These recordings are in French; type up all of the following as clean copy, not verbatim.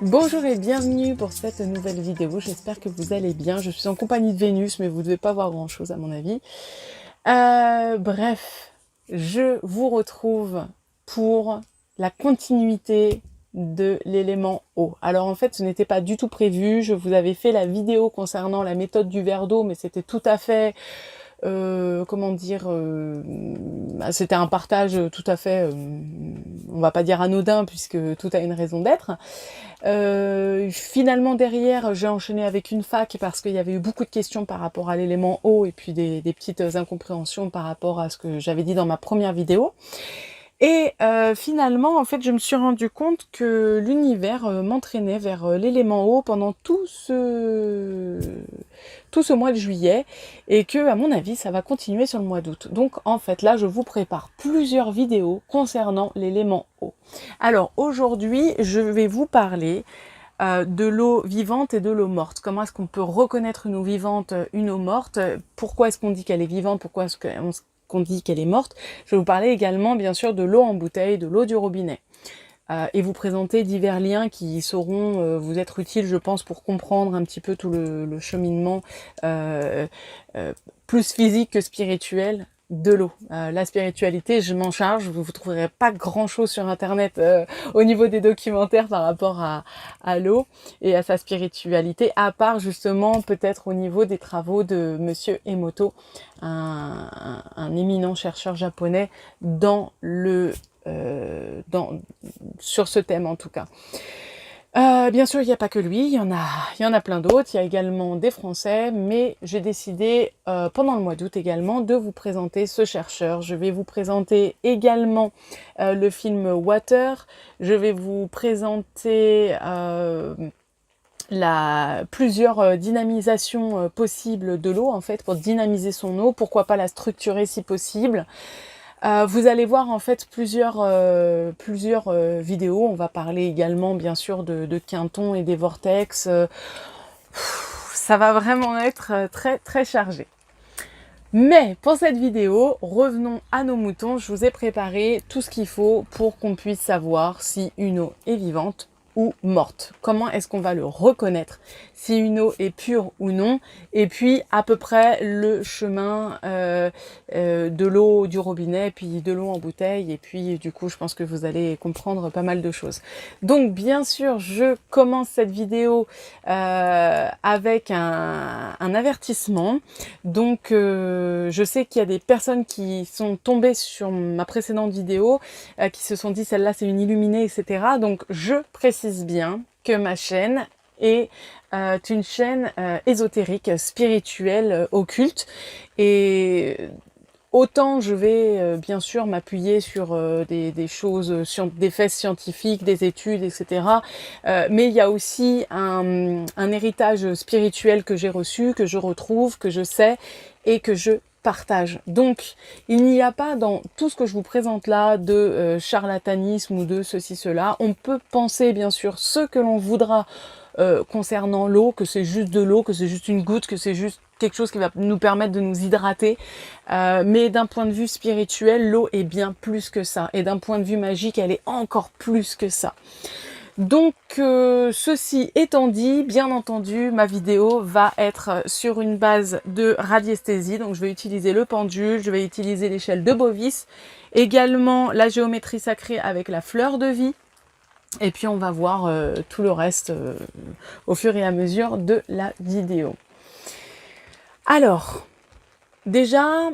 Bonjour et bienvenue pour cette nouvelle vidéo, j'espère que vous allez bien. Je suis en compagnie de Vénus, mais vous ne devez pas voir grand chose à mon avis. Bref, je vous retrouve pour la continuité de l'élément eau. Alors en fait, ce n'était pas du tout prévu, je vous avais fait la vidéo concernant la méthode du verre d'eau, mais c'était tout à fait... comment dire, c'était un partage tout à fait, on va pas dire anodin puisque tout a une raison d'être. Finalement derrière j'ai enchaîné avec une fac parce qu'il y avait eu beaucoup de questions par rapport à l'élément eau et puis des petites incompréhensions par rapport à ce que j'avais dit dans ma première vidéo. Et finalement, en fait, je me suis rendu compte que l'univers m'entraînait vers l'élément eau pendant tout ce mois de juillet et que, à mon avis, ça va continuer sur le mois d'août. Donc, en fait, là, je vous prépare plusieurs vidéos concernant l'élément eau. Alors, aujourd'hui, je vais vous parler de l'eau vivante et de l'eau morte. Comment est-ce qu'on peut reconnaître une eau vivante, une eau morte? Pourquoi est-ce qu'on dit qu'elle est vivante? Pourquoi est-ce qu'on dit qu'elle est morte? Je vais vous parler également, bien sûr, de l'eau en bouteille, de l'eau du robinet. Et vous présenter divers liens qui sauront vous être utiles, je pense, pour comprendre un petit peu tout le cheminement plus physique que spirituel de l'eau. La spiritualité, je m'en charge, vous ne trouverez pas grand-chose sur Internet au niveau des documentaires par rapport à l'eau et à sa spiritualité, à part justement peut-être au niveau des travaux de Monsieur Emoto, un éminent chercheur japonais dans le sur ce thème en tout cas. Bien sûr, il n'y a pas que lui, il y en a plein d'autres, il y a également des Français, mais j'ai décidé pendant le mois d'août également de vous présenter ce chercheur. Je vais vous présenter également le film Water, je vais vous présenter plusieurs dynamisations possibles de l'eau en fait, pour dynamiser son eau, pourquoi pas la structurer si possible. Vous allez voir en fait plusieurs vidéos. On va parler également bien sûr de quintons et des vortex. Ça va vraiment être très très chargé. Mais pour cette vidéo, revenons à nos moutons. Je vous ai préparé tout ce qu'il faut pour qu'on puisse savoir si une eau est vivante ou morte. Comment est-ce qu'on va le reconnaître si une eau est pure ou non, et puis à peu près le chemin de l'eau du robinet, puis de l'eau en bouteille, et puis du coup je pense que vous allez comprendre pas mal de choses. Donc bien sûr je commence cette vidéo avec un avertissement. Donc je sais qu'il y a des personnes qui sont tombées sur ma précédente vidéo, qui se sont dit celle-là c'est une illuminée, etc. Donc je précise bien que ma chaîne est une chaîne ésotérique, spirituelle, occulte, et autant je vais bien sûr m'appuyer sur des choses, des faits scientifiques, des études, etc. Mais il y a aussi un héritage spirituel que j'ai reçu, que je retrouve, que je sais et que je partage. Donc, il n'y a pas dans tout ce que je vous présente là de charlatanisme ou de ceci, cela. On peut penser bien sûr ce que l'on voudra concernant l'eau, que c'est juste de l'eau, que c'est juste une goutte, que c'est juste quelque chose qui va nous permettre de nous hydrater. Mais d'un point de vue spirituel, l'eau est bien plus que ça. Et d'un point de vue magique, elle est encore plus que ça. Donc, ceci étant dit, bien entendu, ma vidéo va être sur une base de radiesthésie. Donc, je vais utiliser le pendule, je vais utiliser l'échelle de Bovis, également la géométrie sacrée avec la fleur de vie. Et puis, on va voir tout le reste au fur et à mesure de la vidéo. Alors, déjà...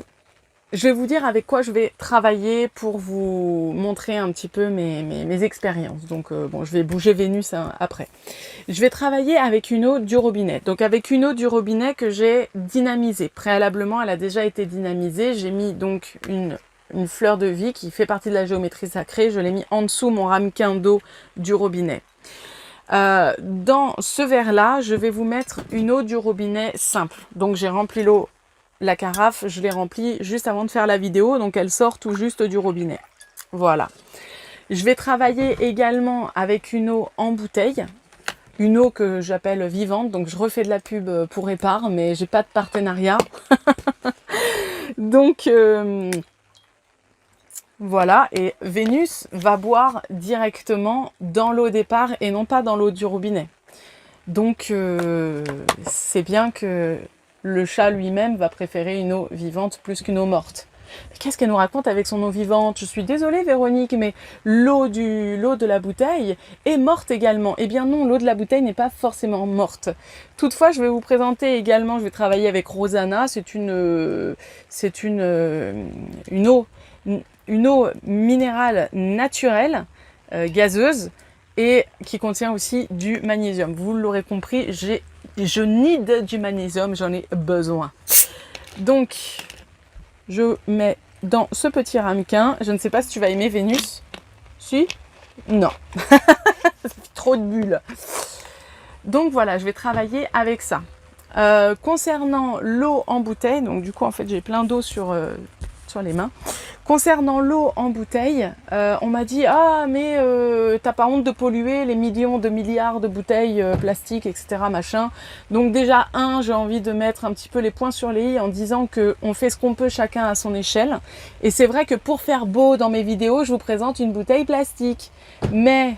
je vais vous dire avec quoi je vais travailler pour vous montrer un petit peu mes expériences. Donc bon, je vais bouger Vénus après. Je vais travailler avec une eau du robinet. Donc avec une eau du robinet que j'ai dynamisée. Préalablement, elle a déjà été dynamisée. J'ai mis donc une fleur de vie qui fait partie de la géométrie sacrée. Je l'ai mis en dessous mon ramequin d'eau du robinet. Dans ce verre-là, je vais vous mettre une eau du robinet simple. Donc j'ai rempli l'eau. La carafe, je l'ai remplie juste avant de faire la vidéo, donc elle sort tout juste du robinet. Voilà. Je vais travailler également avec une eau en bouteille, une eau que j'appelle vivante, donc je refais de la pub pour Épar, mais j'ai pas de partenariat. Donc Voilà, et Vénus va boire directement dans l'eau départ et non pas dans l'eau du robinet. Donc, c'est bien que le chat lui-même va préférer une eau vivante plus qu'une eau morte. Mais qu'est-ce qu'elle nous raconte avec son eau vivante? Je suis désolée Véronique, mais l'eau de la bouteille est morte également. Eh bien non, l'eau de la bouteille n'est pas forcément morte. Toutefois, je vais vous présenter également, je vais travailler avec Rosanna, une eau minérale naturelle, gazeuse, et qui contient aussi du magnésium. Vous l'aurez compris, je need du magnésium, j'en ai besoin. Donc, je mets dans ce petit ramequin. Je ne sais pas si tu vas aimer Vénus. Si? Non. Ça fait trop de bulles. Donc voilà, je vais travailler avec ça. Concernant l'eau en bouteille, donc du coup en fait j'ai plein d'eau sur les mains. Concernant l'eau en bouteille, on m'a dit « Ah, mais t'as pas honte de polluer les millions de milliards de bouteilles plastiques, etc. machin ». Donc déjà, j'ai envie de mettre un petit peu les points sur les i en disant qu'on fait ce qu'on peut chacun à son échelle. Et c'est vrai que pour faire beau dans mes vidéos, je vous présente une bouteille plastique. Mais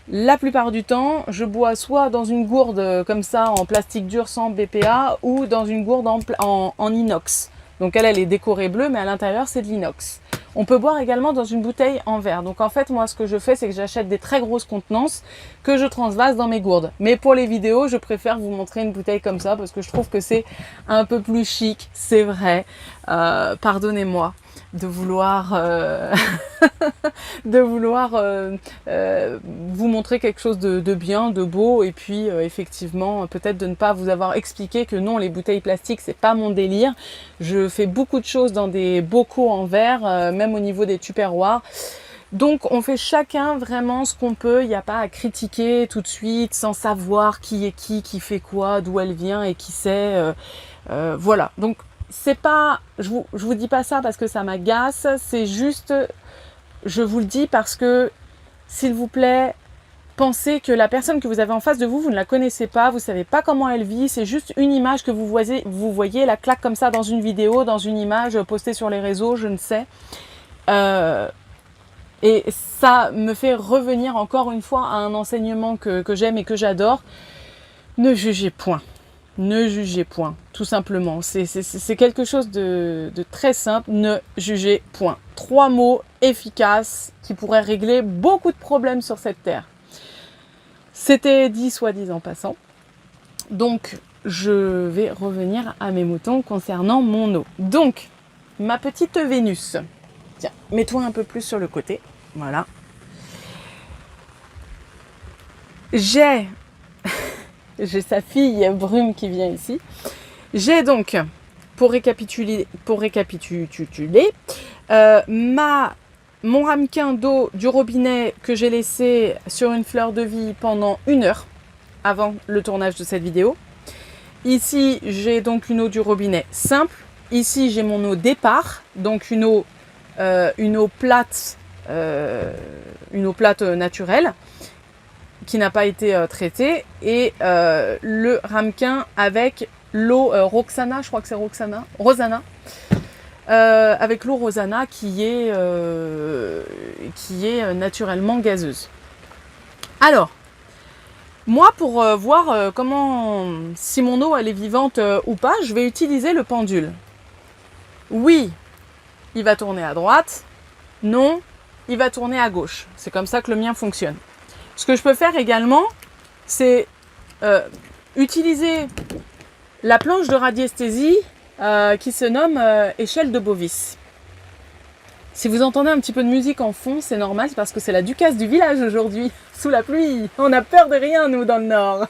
la plupart du temps, je bois soit dans une gourde comme ça en plastique dur sans BPA ou dans une gourde en inox. Donc elle est décorée bleue, mais à l'intérieur, c'est de l'inox. On peut boire également dans une bouteille en verre. Donc en fait, moi, ce que je fais, c'est que j'achète des très grosses contenances que je transvase dans mes gourdes. Mais pour les vidéos, je préfère vous montrer une bouteille comme ça parce que je trouve que c'est un peu plus chic, c'est vrai. Pardonnez-moi de vouloir vous montrer quelque chose de bien, de beau, et puis effectivement peut-être de ne pas vous avoir expliqué que non, les bouteilles plastiques c'est pas mon délire. Je fais beaucoup de choses dans des bocaux en verre, même au niveau des tupperwares. Donc on fait chacun vraiment ce qu'on peut, il n'y a pas à critiquer tout de suite sans savoir qui est qui fait quoi, d'où elle vient et qui c'est. Voilà, donc c'est pas, je vous dis pas ça parce que ça m'agace, c'est juste, je vous le dis parce que, s'il vous plaît, pensez que la personne que vous avez en face de vous, vous ne la connaissez pas, vous savez pas comment elle vit, c'est juste une image que vous voyez la claque comme ça dans une vidéo, dans une image postée sur les réseaux, je ne sais. Et ça me fait revenir encore une fois à un enseignement que j'aime et que j'adore. Ne jugez point. Ne jugez point, tout simplement. C'est quelque chose de très simple. Ne jugez point. 3 mots efficaces qui pourraient régler beaucoup de problèmes sur cette terre. C'était dit soit dit en passant. Donc, je vais revenir à mes moutons concernant mon eau. Donc, ma petite Vénus. Tiens, mets-toi un peu plus sur le côté. Voilà. J'ai sa fille Brume qui vient ici. J'ai donc, pour récapituler, mon ramequin d'eau du robinet que j'ai laissé sur une fleur de vie pendant 1 heure avant le tournage de cette vidéo. Ici, j'ai donc une eau du robinet simple. Ici, j'ai mon eau départ, donc une eau plate naturelle qui n'a pas été traitée, et le ramequin avec l'eau Roxana, je crois que c'est Rosanna, avec l'eau Rosanna qui est naturellement gazeuse. Alors, moi, pour voir si mon eau elle est vivante ou pas, je vais utiliser le pendule. Oui, il va tourner à droite. Non, il va tourner à gauche. C'est comme ça que le mien fonctionne. Ce que je peux faire également, c'est utiliser la planche de radiesthésie qui se nomme échelle de Bovis. Si vous entendez un petit peu de musique en fond, c'est normal, c'est parce que c'est la ducasse du village aujourd'hui, sous la pluie. On n'a peur de rien, nous, dans le Nord.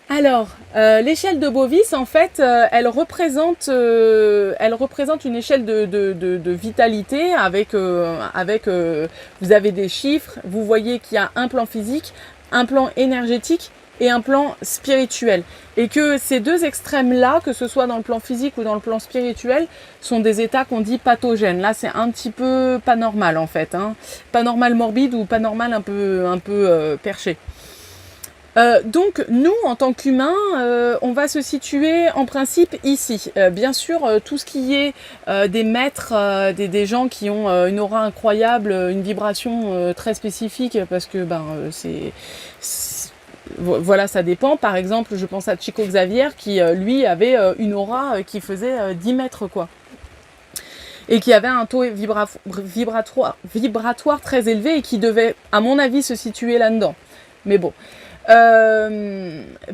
Alors, l'échelle de Bovis, en fait, elle représente une échelle de vitalité avec vous avez des chiffres, vous voyez qu'il y a un plan physique, un plan énergétique et un plan spirituel. Et que ces deux extrêmes-là, que ce soit dans le plan physique ou dans le plan spirituel, sont des états qu'on dit pathogènes. Là, c'est un petit peu pas normal, en fait. Pas normal morbide ou pas normal un peu perché. Donc nous, en tant qu'humains, on va se situer en principe ici. Bien sûr, tout ce qui est des maîtres, des gens qui ont une aura incroyable, une vibration très spécifique, parce que voilà, ça dépend. Par exemple, je pense à Chico Xavier qui, lui, avait une aura qui faisait 10 mètres, quoi. Et qui avait un taux vibratoire très élevé et qui devait, à mon avis, se situer là-dedans. Mais bon.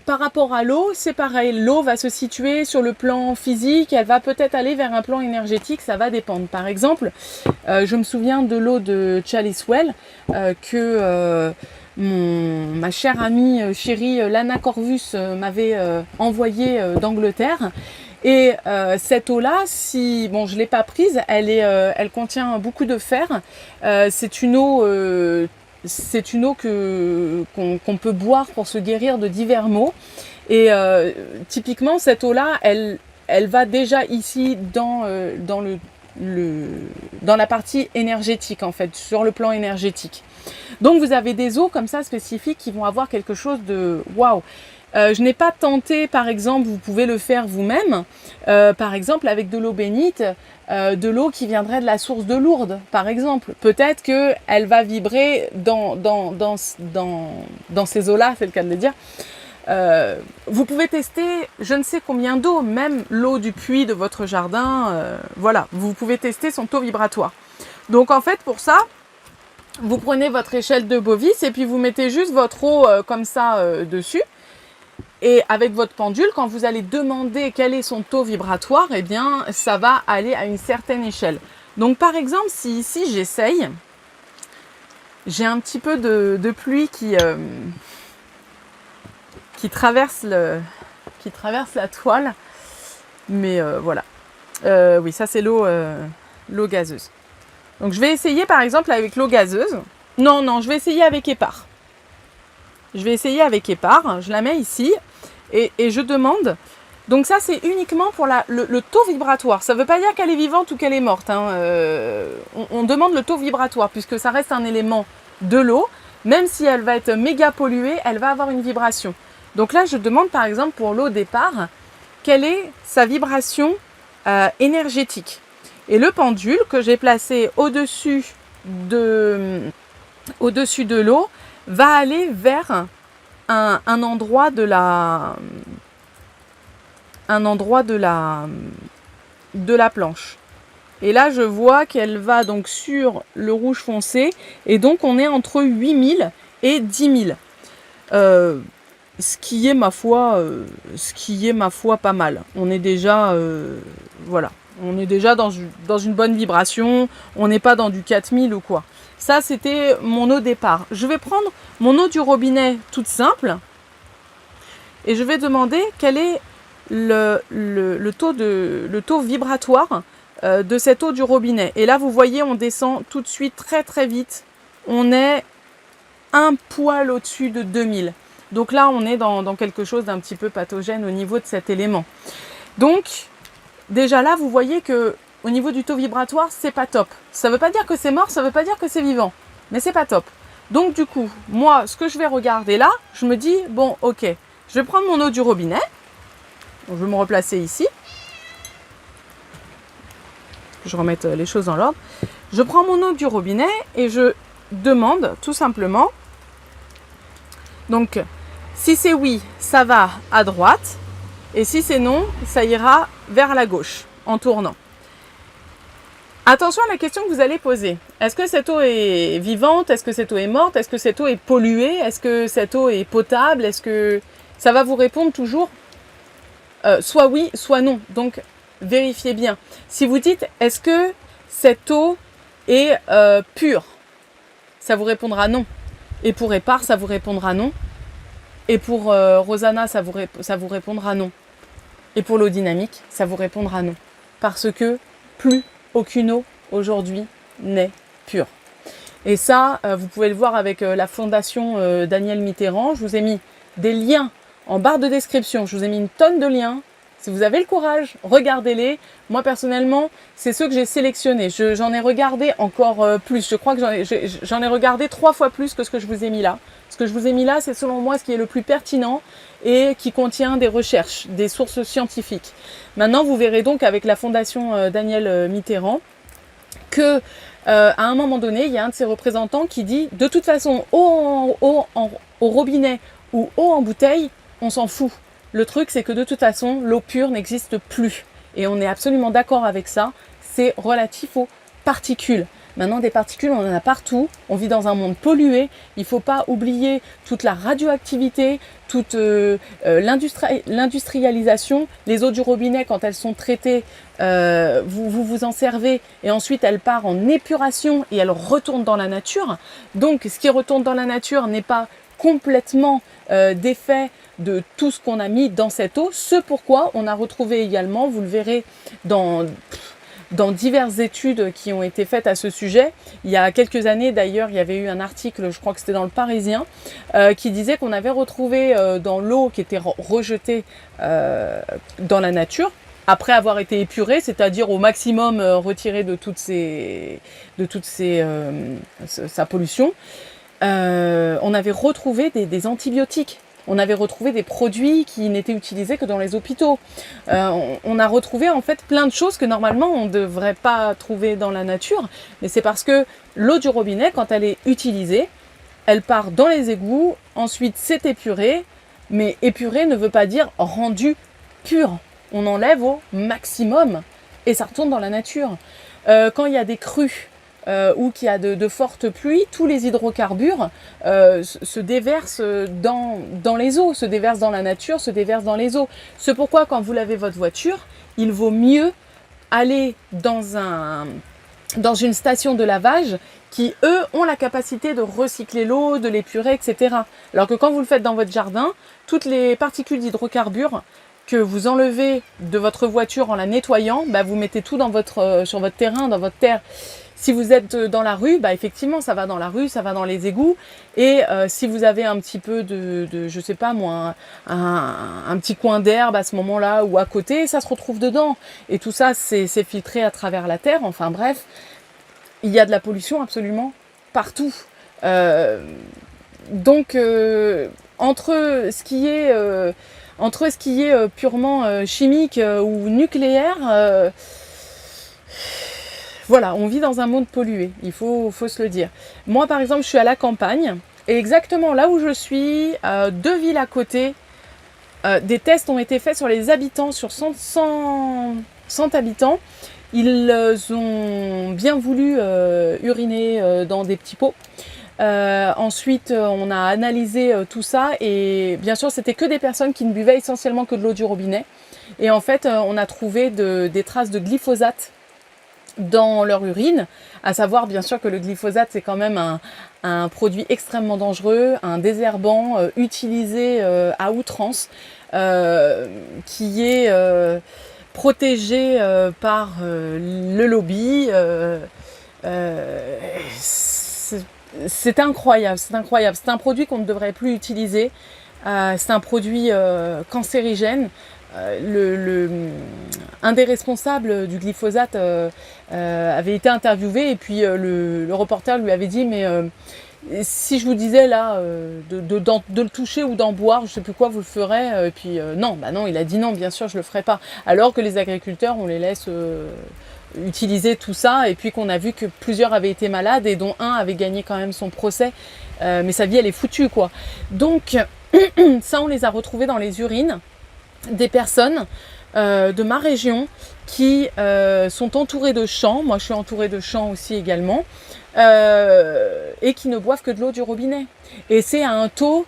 Par rapport à l'eau, c'est pareil. L'eau va se situer sur le plan physique, elle va peut-être aller vers un plan énergétique, ça va dépendre. Par exemple, je me souviens de l'eau de Chalice Well que ma chère amie chérie Lana Corvus m'avait envoyée d'Angleterre. Et cette eau-là, si bon, je l'ai pas prise, elle contient beaucoup de fer. C'est une eau qu'on peut boire pour se guérir de divers maux. Et typiquement, cette eau-là, elle va déjà ici dans la partie énergétique, en fait, sur le plan énergétique. Donc vous avez des eaux comme ça spécifiques qui vont avoir quelque chose de waouh. Je n'ai pas tenté, par exemple, vous pouvez le faire vous-même, par exemple avec de l'eau bénite, de l'eau qui viendrait de la source de Lourdes, par exemple. Peut-être qu'elle va vibrer dans ces eaux-là, c'est le cas de le dire. Vous pouvez tester je ne sais combien d'eau, même l'eau du puits de votre jardin, voilà, vous pouvez tester son taux vibratoire. Donc en fait, pour ça, vous prenez votre échelle de Bovis et puis vous mettez juste votre eau comme ça dessus. Et avec votre pendule, quand vous allez demander quel est son taux vibratoire, eh bien, ça va aller à une certaine échelle. Donc, par exemple, si ici, j'essaye, j'ai un petit peu de pluie qui traverse la toile. Mais voilà. Oui, ça, c'est l'eau gazeuse. Donc, je vais essayer, par exemple, avec l'eau gazeuse. Non, je vais essayer avec épars. Je la mets ici. Et je demande, donc ça c'est uniquement pour le taux vibratoire, ça ne veut pas dire qu'elle est vivante ou qu'elle est morte, hein. On demande le taux vibratoire puisque ça reste un élément de l'eau, même si elle va être méga polluée, elle va avoir une vibration. Donc là je demande par exemple pour l'eau départ, quelle est sa vibration énergétique. Et le pendule que j'ai placé au-dessus de l'eau va aller vers un endroit de la planche. Et là, je vois qu'elle va donc sur le rouge foncé. Et donc, on est entre 8000 et 10 000. Ce qui est ma foi pas mal. On est déjà, voilà. On est déjà dans une bonne vibration. On n'est pas dans du 4000 ou quoi. Ça, c'était mon eau départ. Je vais prendre mon eau du robinet toute simple. Et je vais demander quel est le taux vibratoire de cette eau du robinet. Et là, vous voyez, on descend tout de suite très très vite. On est un poil au-dessus de 2000. Donc là, on est dans quelque chose d'un petit peu pathogène au niveau de cet élément. Donc, déjà là, vous voyez que au niveau du taux vibratoire, c'est pas top. Ça veut pas dire que c'est mort, ça veut pas dire que c'est vivant. Mais c'est pas top. Donc du coup, moi, ce que je vais regarder là, je me dis, bon, ok, je vais prendre mon eau du robinet. Donc, je vais me replacer ici. Je remette les choses dans l'ordre. Je prends mon eau du robinet et je demande tout simplement. Donc, si c'est oui, ça va à droite. Et si c'est non, ça ira vers la gauche en tournant. Attention à la question que vous allez poser. Est-ce que cette eau est vivante? Est-ce que cette eau est morte? Est-ce que cette eau est polluée? Est-ce que cette eau est potable? Est-ce que ça va vous répondre toujours soit oui, soit non. Donc, vérifiez bien. Si vous dites, est-ce que cette eau est pure? Ça vous répondra non. Et pour Épar, ça vous répondra non. Et pour Rosanna, ça vous répondra non. Et pour l'eau dynamique, ça vous répondra non. Parce que plus aucune eau aujourd'hui n'est pure. Et ça, vous pouvez le voir avec la fondation Daniel Mitterrand. Je vous ai mis des liens en barre de description. Je vous ai mis une tonne de liens. Si vous avez le courage, regardez-les. Moi, personnellement, c'est ceux que j'ai sélectionnés. J'en ai regardé encore plus. Je crois que j'en ai regardé 3 fois plus que ce que je vous ai mis là. Ce que je vous ai mis là, c'est selon moi ce qui est le plus pertinent et qui contient des recherches, des sources scientifiques. Maintenant, vous verrez donc avec la fondation Daniel Mitterrand que à un moment donné, il y a un de ses représentants qui dit de toute façon, au robinet ou eau en bouteille, on s'en fout. Le truc, c'est que de toute façon, l'eau pure n'existe plus. Et on est absolument d'accord avec ça. C'est relatif aux particules. Maintenant, des particules, on en a partout. On vit dans un monde pollué. Il ne faut pas oublier toute la radioactivité, toute l'industrialisation. Les eaux du robinet, quand elles sont traitées, vous en servez et ensuite elles partent en épuration et elles retournent dans la nature. Donc, ce qui retourne dans la nature n'est pas complètement d'effet de tout ce qu'on a mis dans cette eau. Ce pourquoi on a retrouvé également, vous le verrez dans diverses études qui ont été faites à ce sujet. Il y a quelques années d'ailleurs, il y avait eu un article, je crois que c'était dans le Parisien, qui disait qu'on avait retrouvé dans l'eau qui était rejetée dans la nature, après avoir été épurée, c'est-à-dire au maximum retirée de sa pollution, on avait retrouvé des antibiotiques. On avait retrouvé des produits qui n'étaient utilisés que dans les hôpitaux. On a retrouvé en fait plein de choses que normalement on ne devrait pas trouver dans la nature. Mais c'est parce que l'eau du robinet, quand elle est utilisée, elle part dans les égouts, ensuite c'est épuré. Mais épuré ne veut pas dire rendu pur. On enlève au maximum et ça retourne dans la nature. Quand il y a des crues, ou qu'il y a de fortes pluies, tous les hydrocarbures se déversent dans les eaux, se déversent dans la nature, se déversent dans les eaux. C'est pourquoi quand vous lavez votre voiture, il vaut mieux aller dans une station de lavage qui, eux, ont la capacité de recycler l'eau, de l'épurer, etc. Alors que quand vous le faites dans votre jardin, toutes les particules d'hydrocarbures que vous enlevez de votre voiture en la nettoyant, vous mettez tout sur votre terrain, dans votre terre. Si vous êtes dans la rue, effectivement, ça va dans la rue, ça va dans les égouts. Et si vous avez un petit peu je sais pas moi, un petit coin d'herbe à ce moment-là ou à côté, ça se retrouve dedans. Et tout ça, c'est filtré à travers la terre. Enfin bref, il y a de la pollution absolument partout. Donc, entre ce qui est purement chimique ou nucléaire, voilà, on vit dans un monde pollué, il faut se le dire. Moi, par exemple, je suis à la campagne, et exactement là où je suis, 2 villes à côté, des tests ont été faits sur les habitants, sur 100 habitants. Ils ont bien voulu uriner dans des petits pots. Ensuite, on a analysé tout ça, et bien sûr, c'était que des personnes qui ne buvaient essentiellement que de l'eau du robinet. Et en fait, on a trouvé des traces de glyphosate dans leur urine, à savoir bien sûr que le glyphosate c'est quand même un produit extrêmement dangereux, un désherbant utilisé à outrance, qui est protégé par le lobby. C'est incroyable, c'est incroyable. C'est un produit qu'on ne devrait plus utiliser. C'est un produit cancérigène. Un des responsables du glyphosate avait été interviewé, et puis le reporter lui avait dit mais si je vous disais là de le toucher ou d'en boire, je sais plus quoi, vous le ferez? Et puis non, il a dit non, bien sûr je le ferai pas. Alors que les agriculteurs, on les laisse utiliser tout ça, et puis qu'on a vu que plusieurs avaient été malades et dont un avait gagné quand même son procès, mais sa vie elle est foutue quoi. Donc ça, on les a retrouvés dans les urines des personnes de ma région qui sont entourées de champs. Moi je suis entourée de champs aussi également, et qui ne boivent que de l'eau du robinet, et c'est à un taux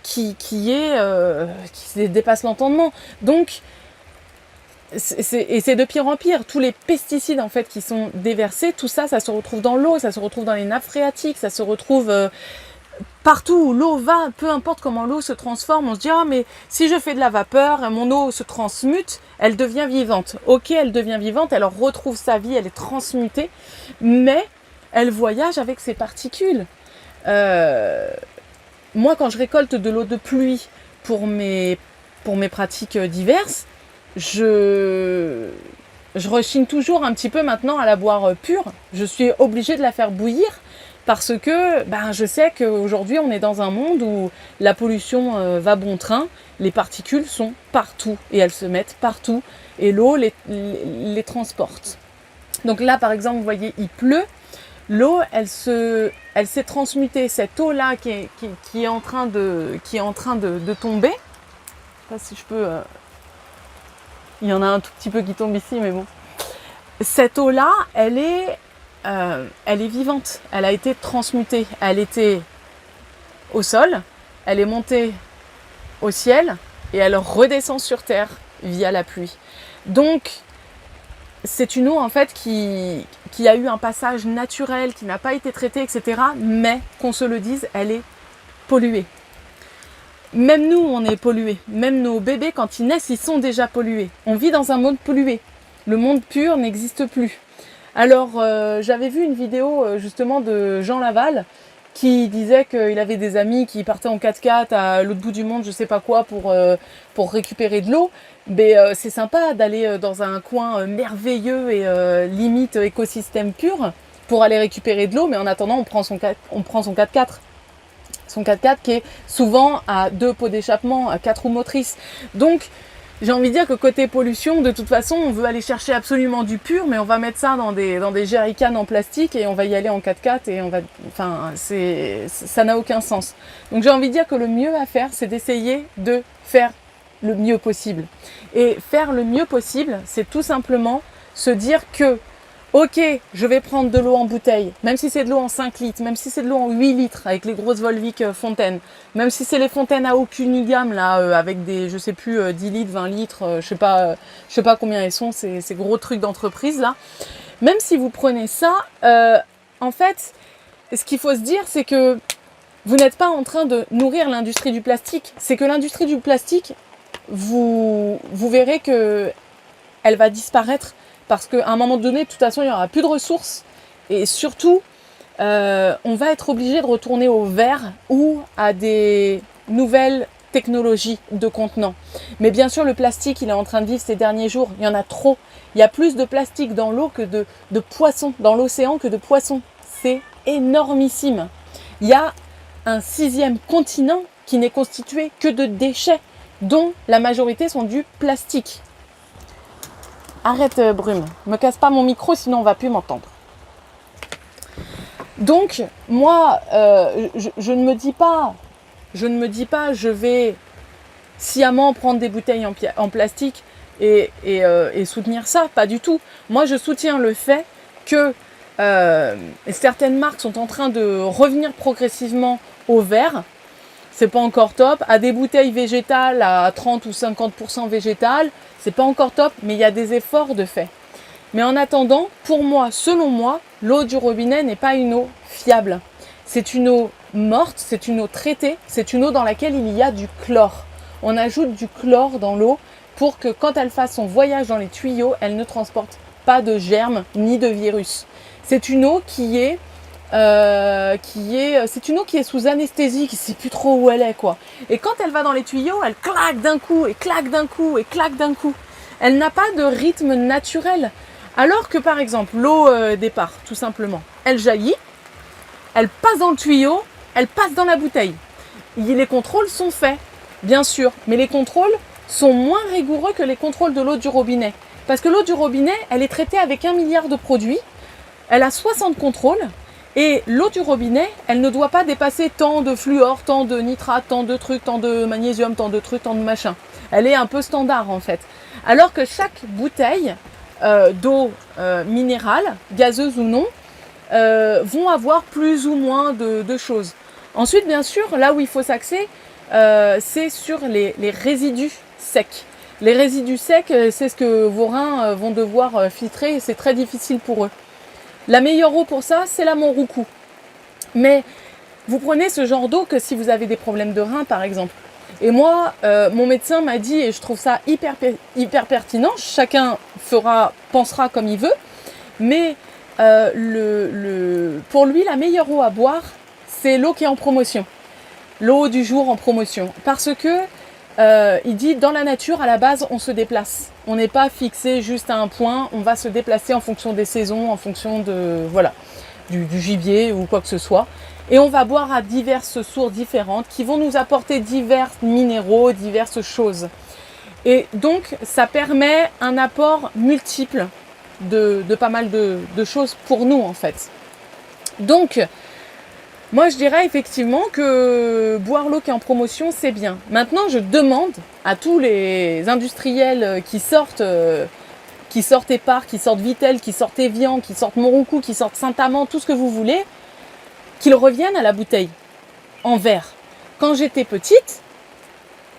qui dépasse l'entendement. Donc c'est de pire en pire. Tous les pesticides en fait qui sont déversés, tout ça, ça se retrouve dans l'eau, ça se retrouve dans les nappes phréatiques, ça se retrouve partout où l'eau va, peu importe comment l'eau se transforme. On se dit mais si je fais de la vapeur, mon eau se transmute, elle devient vivante. Ok, elle devient vivante, elle retrouve sa vie, elle est transmutée, mais elle voyage avec ses particules. Moi, quand je récolte de l'eau de pluie pour mes pratiques diverses, je rechigne toujours un petit peu maintenant à la boire pure. Je suis obligée de la faire bouillir parce que je sais qu'aujourd'hui on est dans un monde où la pollution va bon train, les particules sont partout et elles se mettent partout et l'eau les transporte. Donc là par exemple vous voyez il pleut, l'eau elle s'est transmutée, cette eau là qui est en train de tomber. Je sais pas si je peux... Il y en a un tout petit peu qui tombe ici, mais bon. Cette eau-là, elle est vivante. Elle a été transmutée. Elle était au sol, elle est montée au ciel et elle redescend sur terre via la pluie. Donc, c'est une eau en fait qui a eu un passage naturel, qui n'a pas été traitée, etc. Mais, qu'on se le dise, elle est polluée. Même nous, on est pollués. Même nos bébés, quand ils naissent, ils sont déjà pollués. On vit dans un monde pollué. Le monde pur n'existe plus. Alors, j'avais vu une vidéo justement de Jean Laval qui disait qu'il avait des amis qui partaient en 4x4 à l'autre bout du monde, je sais pas quoi, pour récupérer de l'eau. Mais c'est sympa d'aller dans un coin merveilleux et limite écosystème pur pour aller récupérer de l'eau. Mais en attendant, on prend son 4x4. Son 4x4 qui est souvent à 2 pots d'échappement, à 4 roues motrices. Donc, j'ai envie de dire que côté pollution, de toute façon, on veut aller chercher absolument du pur, mais on va mettre ça dans des jerrycans en plastique et on va y aller en 4x4 et ça n'a aucun sens. Donc, j'ai envie de dire que le mieux à faire, c'est d'essayer de faire le mieux possible. Et faire le mieux possible, c'est tout simplement se dire que ok, je vais prendre de l'eau en bouteille, même si c'est de l'eau en 5 litres, même si c'est de l'eau en 8 litres avec les grosses Volvic fontaines, même si c'est les fontaines à aucune gamme là, avec des, je sais plus, 10 litres, 20 litres, je sais pas combien elles sont, ces gros trucs d'entreprise là. Même si vous prenez ça, en fait, ce qu'il faut se dire, c'est que vous n'êtes pas en train de nourrir l'industrie du plastique. C'est que l'industrie du plastique, vous verrez que elle va disparaître. Parce qu'à un moment donné, de toute façon, il n'y aura plus de ressources. Et surtout, on va être obligé de retourner au verre ou à des nouvelles technologies de contenants. Mais bien sûr, le plastique, il est en train de vivre ces derniers jours. Il y en a trop. Il y a plus de plastique dans l'eau que de poissons, dans l'océan que de poissons. C'est énormissime. Il y a un 6e continent qui n'est constitué que de déchets, dont la majorité sont du plastique. Arrête Brume, me casse pas mon micro sinon on va plus m'entendre. Donc moi, je ne me dis pas je vais sciemment prendre des bouteilles en plastique et soutenir ça, pas du tout. Moi je soutiens le fait que certaines marques sont en train de revenir progressivement au verre. C'est pas encore top. À des bouteilles végétales à 30 ou 50% végétales, c'est pas encore top, mais il y a des efforts de fait. Mais en attendant, pour moi, selon moi, l'eau du robinet n'est pas une eau fiable. C'est une eau morte, c'est une eau traitée, c'est une eau dans laquelle il y a du chlore. On ajoute du chlore dans l'eau pour que quand elle fasse son voyage dans les tuyaux, elle ne transporte pas de germes ni de virus. C'est une eau c'est une eau qui est sous anesthésie, qui ne sait plus trop où elle est, quoi. Et quand elle va dans les tuyaux, elle claque d'un coup, et claque d'un coup, et claque d'un coup. Elle n'a pas de rythme naturel. Alors que par exemple, l'eau départ, tout simplement, elle jaillit, elle passe dans le tuyau, elle passe dans la bouteille. Les contrôles sont faits, bien sûr, mais les contrôles sont moins rigoureux que les contrôles de l'eau du robinet. Parce que l'eau du robinet, elle est traitée avec 1 milliard de produits, elle a 60 contrôles, et l'eau du robinet, elle ne doit pas dépasser tant de fluor, tant de nitrate, tant de trucs, tant de magnésium, tant de trucs, tant de machin. Elle est un peu standard en fait. Alors que chaque bouteille d'eau minérale, gazeuse ou non, vont avoir plus ou moins de choses. Ensuite, bien sûr, là où il faut s'axer, c'est sur les résidus secs. Les résidus secs, c'est ce que vos reins vont devoir filtrer et c'est très difficile pour eux. La meilleure eau pour ça, c'est la Monroucou. Mais vous prenez ce genre d'eau que si vous avez des problèmes de reins, par exemple. Et moi, mon médecin m'a dit, et je trouve ça hyper pertinent, chacun pensera comme il veut, mais pour lui, la meilleure eau à boire, c'est l'eau qui est en promotion. L'eau du jour en promotion. Parce que, il dit, dans la nature, à la base, on se déplace. On n'est pas fixé juste à un point, on va se déplacer en fonction des saisons, en fonction de voilà, du gibier ou quoi que ce soit. Et on va boire à diverses sources différentes qui vont nous apporter divers minéraux, diverses choses. Et donc, ça permet un apport multiple de pas mal de choses pour nous, en fait. Donc, moi, je dirais effectivement que boire l'eau qui est en promotion, c'est bien. Maintenant, je demande à tous les industriels qui sortent Épar, qui sortent Vittel, qui sortent Evian, qui sortent Montroucou, qui sortent Saint-Amand, tout ce que vous voulez, qu'ils reviennent à la bouteille en verre. Quand j'étais petite,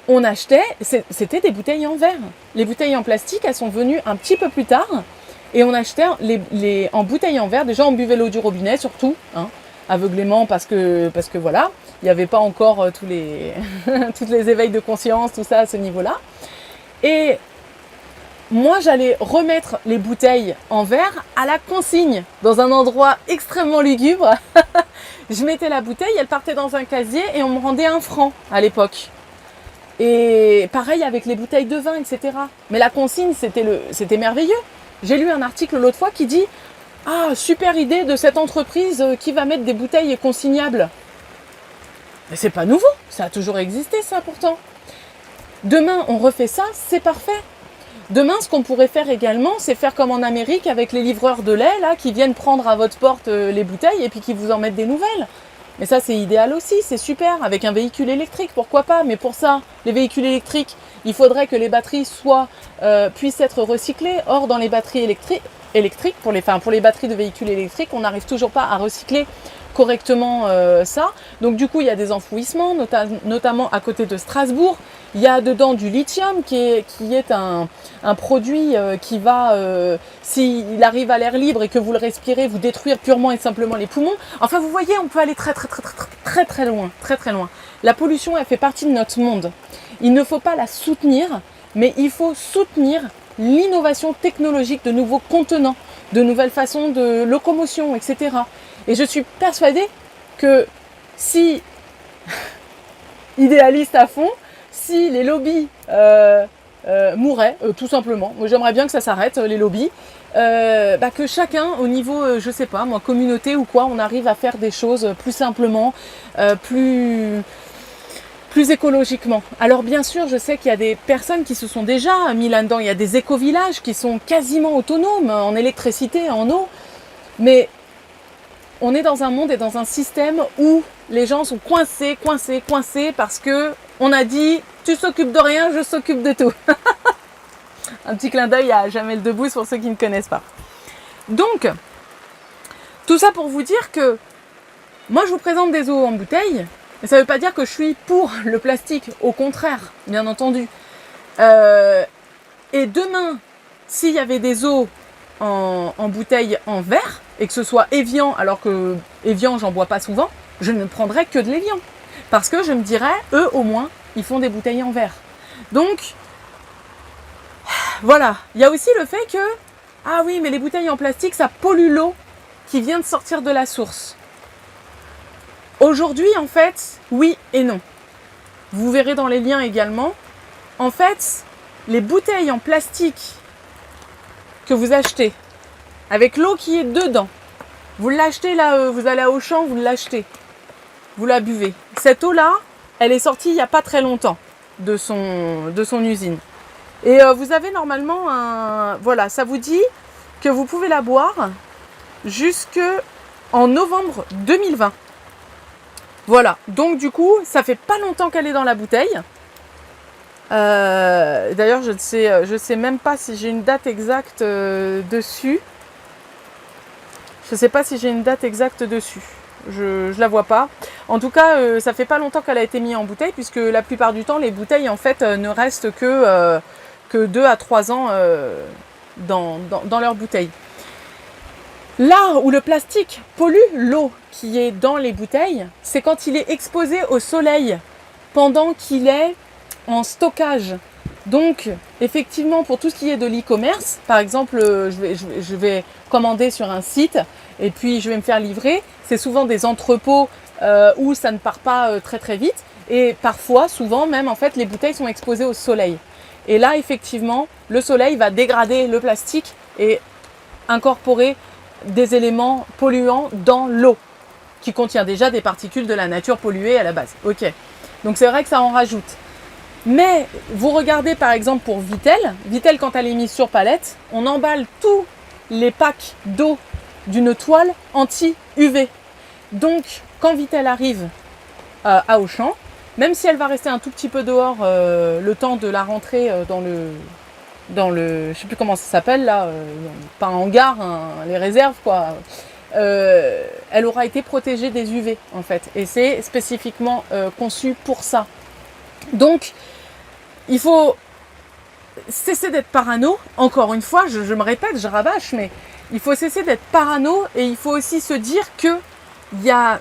on achetait, c'était des bouteilles en verre. Les bouteilles en plastique, elles sont venues un petit peu plus tard. Et on achetait en bouteilles en verre. Déjà, on buvait l'eau du robinet, surtout, hein, aveuglément, parce que voilà, il n'y avait pas encore tous les éveils de conscience, tout ça à ce niveau-là. Et moi, j'allais remettre les bouteilles en verre à la consigne, dans un endroit extrêmement lugubre. Je mettais la bouteille, elle partait dans un casier et on me rendait 1 franc à l'époque. Et pareil avec les bouteilles de vin, etc. Mais la consigne, c'était merveilleux. J'ai lu un article l'autre fois qui dit « Ah, super idée de cette entreprise qui va mettre des bouteilles consignables. » Mais c'est pas nouveau, ça a toujours existé ça pourtant. Demain, on refait ça, c'est parfait. Demain, ce qu'on pourrait faire également, c'est faire comme en Amérique avec les livreurs de lait là, qui viennent prendre à votre porte les bouteilles et puis qui vous en mettent des nouvelles. Mais ça, c'est idéal aussi, c'est super, avec un véhicule électrique, pourquoi pas. Mais pour ça, les véhicules électriques, il faudrait que les batteries puissent être recyclées. Or, dans les batteries électriques, pour les batteries de véhicules électriques, on n'arrive toujours pas à recycler correctement ça. Donc du coup, il y a des enfouissements, notamment à côté de Strasbourg. Il y a dedans du lithium qui est un produit qui va, s'il arrive à l'air libre et que vous le respirez, vous détruire purement et simplement les poumons. Enfin, vous voyez, on peut aller très loin, très loin. La pollution, elle fait partie de notre monde. Il ne faut pas la soutenir, mais il faut soutenir l'innovation technologique de nouveaux contenants, de nouvelles façons de locomotion, etc. Et je suis persuadée que si, idéaliste à fond, si les lobbies mourraient, tout simplement, moi j'aimerais bien que ça s'arrête, les lobbies, que chacun au niveau, je sais pas, moi, communauté ou quoi, on arrive à faire des choses plus simplement, plus écologiquement. Alors bien sûr, je sais qu'il y a des personnes qui se sont déjà mis là-dedans, il y a des éco-villages qui sont quasiment autonomes en électricité, en eau, mais on est dans un monde et dans un système où les gens sont coincés parce que on a dit tu s'occupes de rien, je s'occupe de tout. Un petit clin d'œil à Jamel Debbouze pour ceux qui ne connaissent pas. Donc, tout ça pour vous dire que moi je vous présente des eaux en bouteille, mais ça ne veut pas dire que je suis pour le plastique, au contraire, bien entendu. Et demain, s'il y avait des eaux en bouteille en verre, et que ce soit Evian, alors que Evian, j'en bois pas souvent, je ne prendrais que de l'Evian. Parce que je me dirais, eux, au moins, ils font des bouteilles en verre. Donc, voilà. Il y a aussi le fait que, ah oui, mais les bouteilles en plastique, ça pollue l'eau qui vient de sortir de la source. Aujourd'hui, en fait, oui et non. Vous verrez dans les liens également. En fait, les bouteilles en plastique que vous achetez, avec l'eau qui est dedans, vous l'achetez là, vous allez à Auchan, vous l'achetez, vous la buvez. Cette eau-là, elle est sortie il n'y a pas très longtemps de son usine. Et vous avez normalement voilà, ça vous dit que vous pouvez la boire jusqu'en novembre 2020. Voilà, donc du coup, ça fait pas longtemps qu'elle est dans la bouteille. D'ailleurs, je sais même pas si j'ai une date exacte dessus. Je sais pas si j'ai une date exacte dessus. Je la vois pas. En tout cas, ça fait pas longtemps qu'elle a été mise en bouteille, puisque la plupart du temps, les bouteilles en fait ne restent que 2 à 3 ans dans leur bouteille. Là où le plastique pollue l'eau qui est dans les bouteilles, c'est quand il est exposé au soleil pendant qu'il est en stockage. Donc, effectivement, pour tout ce qui est de l'e-commerce, par exemple, je vais commander sur un site et puis je vais me faire livrer. C'est souvent des entrepôts où ça ne part pas très vite. Et parfois, souvent même, en fait, les bouteilles sont exposées au soleil. Et là, effectivement, le soleil va dégrader le plastique et incorporer des éléments polluants dans l'eau, qui contient déjà des particules de la nature polluées à la base. Ok, donc c'est vrai que ça en rajoute. Mais vous regardez par exemple pour Vittel, Vittel quand elle est mise sur palette, on emballe tous les packs d'eau d'une toile anti-UV. Donc quand Vittel arrive à Auchan, même si elle va rester un tout petit peu dehors le temps de la rentrée dans le je sais plus comment ça s'appelle là, pas un hangar, les réserves quoi, elle aura été protégée des UV en fait. Et c'est spécifiquement conçu pour ça. Donc, il faut cesser d'être parano. Encore une fois, je me répète, je rabâche, mais il faut cesser d'être parano et il faut aussi se dire qu'il y a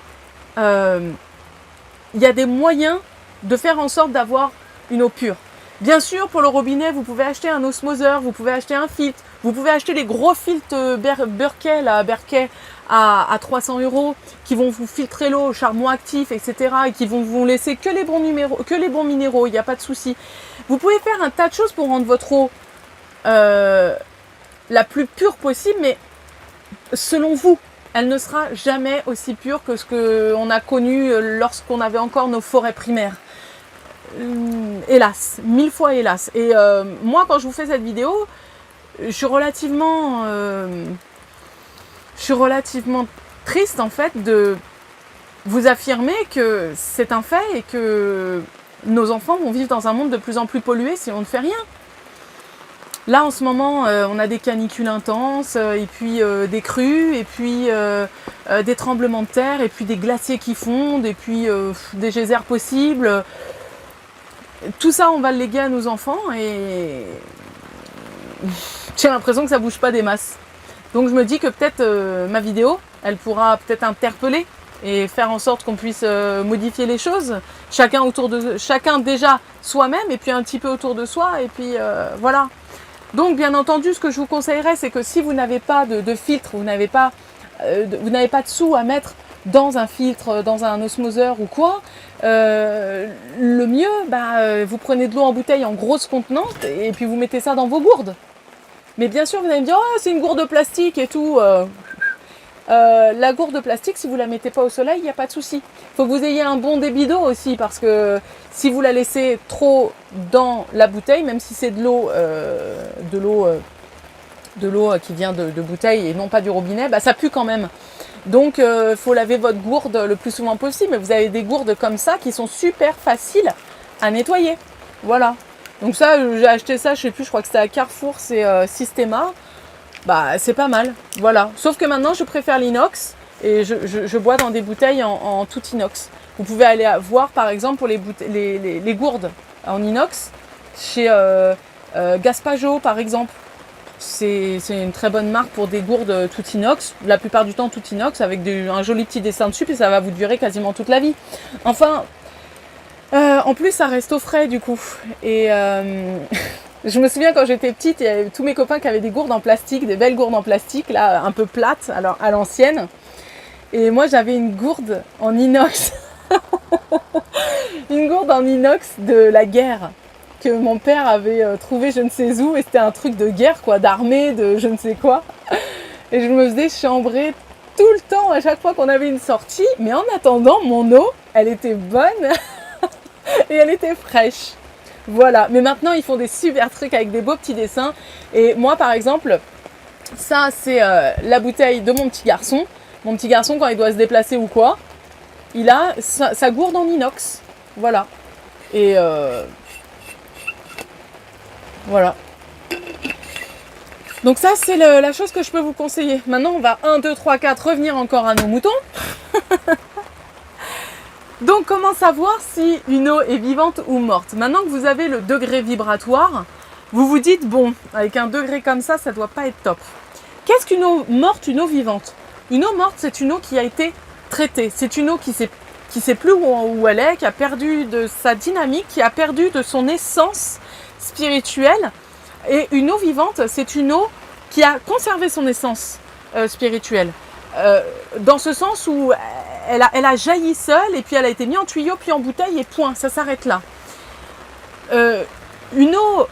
des moyens de faire en sorte d'avoir une eau pure. Bien sûr, pour le robinet, vous pouvez acheter un osmoseur, vous pouvez acheter un filtre, vous pouvez acheter les gros filtres Berkey à 300 € qui vont vous filtrer l'eau au charbon actif, etc. et qui vont vous laisser que les bons minéraux, il n'y a pas de souci. Vous pouvez faire un tas de choses pour rendre votre eau la plus pure possible, mais selon vous, elle ne sera jamais aussi pure que ce qu'on a connu lorsqu'on avait encore nos forêts primaires. Hélas, 1000 fois hélas. Et moi, quand je vous fais cette vidéo, je suis relativement triste en fait de vous affirmer que c'est un fait et que nos enfants vont vivre dans un monde de plus en plus pollué si on ne fait rien. Là en ce moment on a des canicules intenses et puis des crues et puis des tremblements de terre et puis des glaciers qui fondent et puis des geysers possibles. Tout ça on va le léguer à nos enfants et j'ai l'impression que ça bouge pas des masses. Donc je me dis que peut-être ma vidéo, elle pourra peut-être interpeller et faire en sorte qu'on puisse modifier les choses. Chacun déjà soi-même et puis un petit peu autour de soi et puis voilà. Donc bien entendu, ce que je vous conseillerais, c'est que si vous n'avez pas de filtre, vous n'avez pas de sous à mettre dans un filtre, dans un osmoseur ou quoi, le mieux, vous prenez de l'eau en bouteille en grosse contenance et puis vous mettez ça dans vos gourdes. Mais bien sûr, vous allez me dire, oh, c'est une gourde de plastique et tout. La gourde de plastique, si vous la mettez pas au soleil, il n'y a pas de souci. Il faut que vous ayez un bon débit d'eau aussi, parce que si vous la laissez trop dans la bouteille, même si c'est de l'eau qui vient de bouteille et non pas du robinet, ça pue quand même. Donc, faut laver votre gourde le plus souvent possible. Mais vous avez des gourdes comme ça qui sont super faciles à nettoyer. Voilà. Donc ça, j'ai acheté ça, je sais plus, je crois que c'était à Carrefour, c'est Systema. C'est pas mal, voilà. Sauf que maintenant, je préfère l'inox et je bois dans des bouteilles en tout inox. Vous pouvez aller voir, par exemple, pour les gourdes en inox, chez Gaspajo, par exemple. C'est une très bonne marque pour des gourdes tout inox, la plupart du temps tout inox, avec un joli petit dessin dessus, et ça va vous durer quasiment toute la vie. Enfin, en plus, ça reste au frais, du coup. Et... je me souviens quand j'étais petite, il y avait tous mes copains qui avaient des gourdes en plastique, des belles gourdes en plastique, là, un peu plates, alors à l'ancienne. Et moi, j'avais une gourde en inox. Une gourde en inox de la guerre, que mon père avait trouvé je ne sais où, et c'était un truc de guerre, quoi, d'armée, de je ne sais quoi. Et je me faisais chambrer tout le temps, à chaque fois qu'on avait une sortie. Mais en attendant, mon eau, elle était bonne et elle était fraîche. Voilà, mais maintenant ils font des super trucs avec des beaux petits dessins. Et moi par exemple, ça c'est la bouteille de mon petit garçon. Mon petit garçon, quand il doit se déplacer ou quoi, il a sa gourde en inox. Voilà. Et voilà. Donc ça c'est la chose que je peux vous conseiller. Maintenant on va 1, 2, 3, 4 revenir encore à nos moutons. Donc comment savoir si une eau est vivante ou morte? Maintenant que vous avez le degré vibratoire, vous vous dites, bon, avec un degré comme ça, ça doit pas être top. Qu'est-ce qu'une eau morte, une eau vivante? Une eau morte, c'est une eau qui a été traitée. C'est une eau qui sait plus où elle est, qui a perdu de sa dynamique, qui a perdu de son essence spirituelle. Et une eau vivante, c'est une eau qui a conservé son essence spirituelle. Dans ce sens où elle a jailli seule et puis elle a été mise en tuyau puis en bouteille et point, ça s'arrête là. Une eau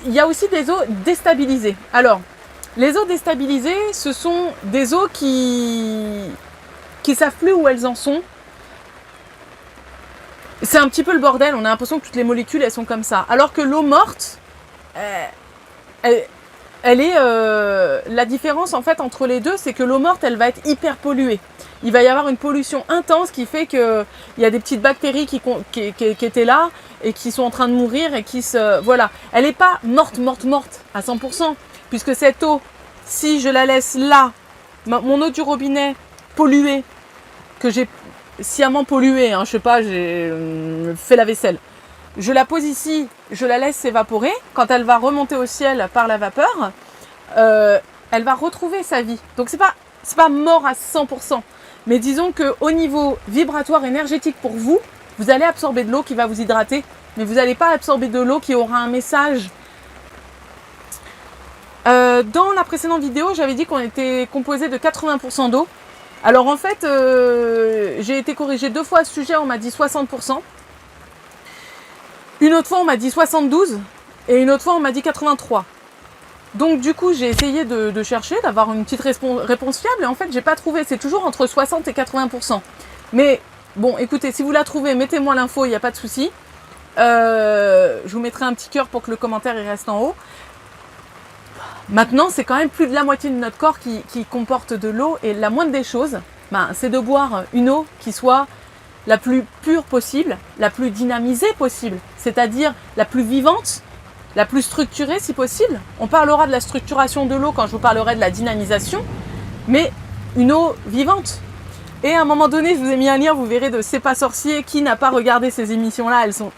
il y a aussi des eaux déstabilisées. Alors, les eaux déstabilisées, ce sont des eaux qui savent plus où elles en sont. C'est un petit peu le bordel, on a l'impression que toutes les molécules, elles sont comme ça. Alors que l'eau morte, elle est... la différence, en fait, entre les deux, c'est que l'eau morte, elle va être hyper polluée. Il va y avoir une pollution intense qui fait qu'il y a des petites bactéries qui étaient là et qui sont en train de mourir et qui se... Voilà. Elle n'est pas morte à 100%. Puisque cette eau, si je la laisse là, mon eau du robinet polluée, que j'ai sciemment polluée, hein, je sais pas, j'ai fait la vaisselle, je la pose ici, je la laisse s'évaporer. Quand elle va remonter au ciel par la vapeur, elle va retrouver sa vie. Donc c'est pas mort à 100%. Mais disons qu'au niveau vibratoire énergétique pour vous, vous allez absorber de l'eau qui va vous hydrater, mais vous n'allez pas absorber de l'eau qui aura un message. Dans la précédente vidéo, j'avais dit qu'on était composé de 80% d'eau. Alors en fait, j'ai été corrigée 2 fois à ce sujet, on m'a dit 60%. Une autre fois, on m'a dit 72%. Et une autre fois, on m'a dit 83%. Donc du coup, j'ai essayé de chercher, d'avoir une petite réponse fiable. Et en fait, j'ai pas trouvé. C'est toujours entre 60 et 80%. Mais bon, écoutez, si vous la trouvez, mettez-moi l'info, il n'y a pas de souci. Je vous mettrai un petit cœur pour que le commentaire il reste en haut. Maintenant, c'est quand même plus de la moitié de notre corps qui comporte de l'eau. Et la moindre des choses, c'est de boire une eau qui soit la plus pure possible, la plus dynamisée possible. C'est-à-dire la plus vivante, la plus structurée si possible. On parlera de la structuration de l'eau quand je vous parlerai de la dynamisation. Mais une eau vivante. Et à un moment donné, je vous ai mis un lien, vous verrez, de C'est pas sorcier. Qui n'a pas regardé ces émissions-là? Elles sont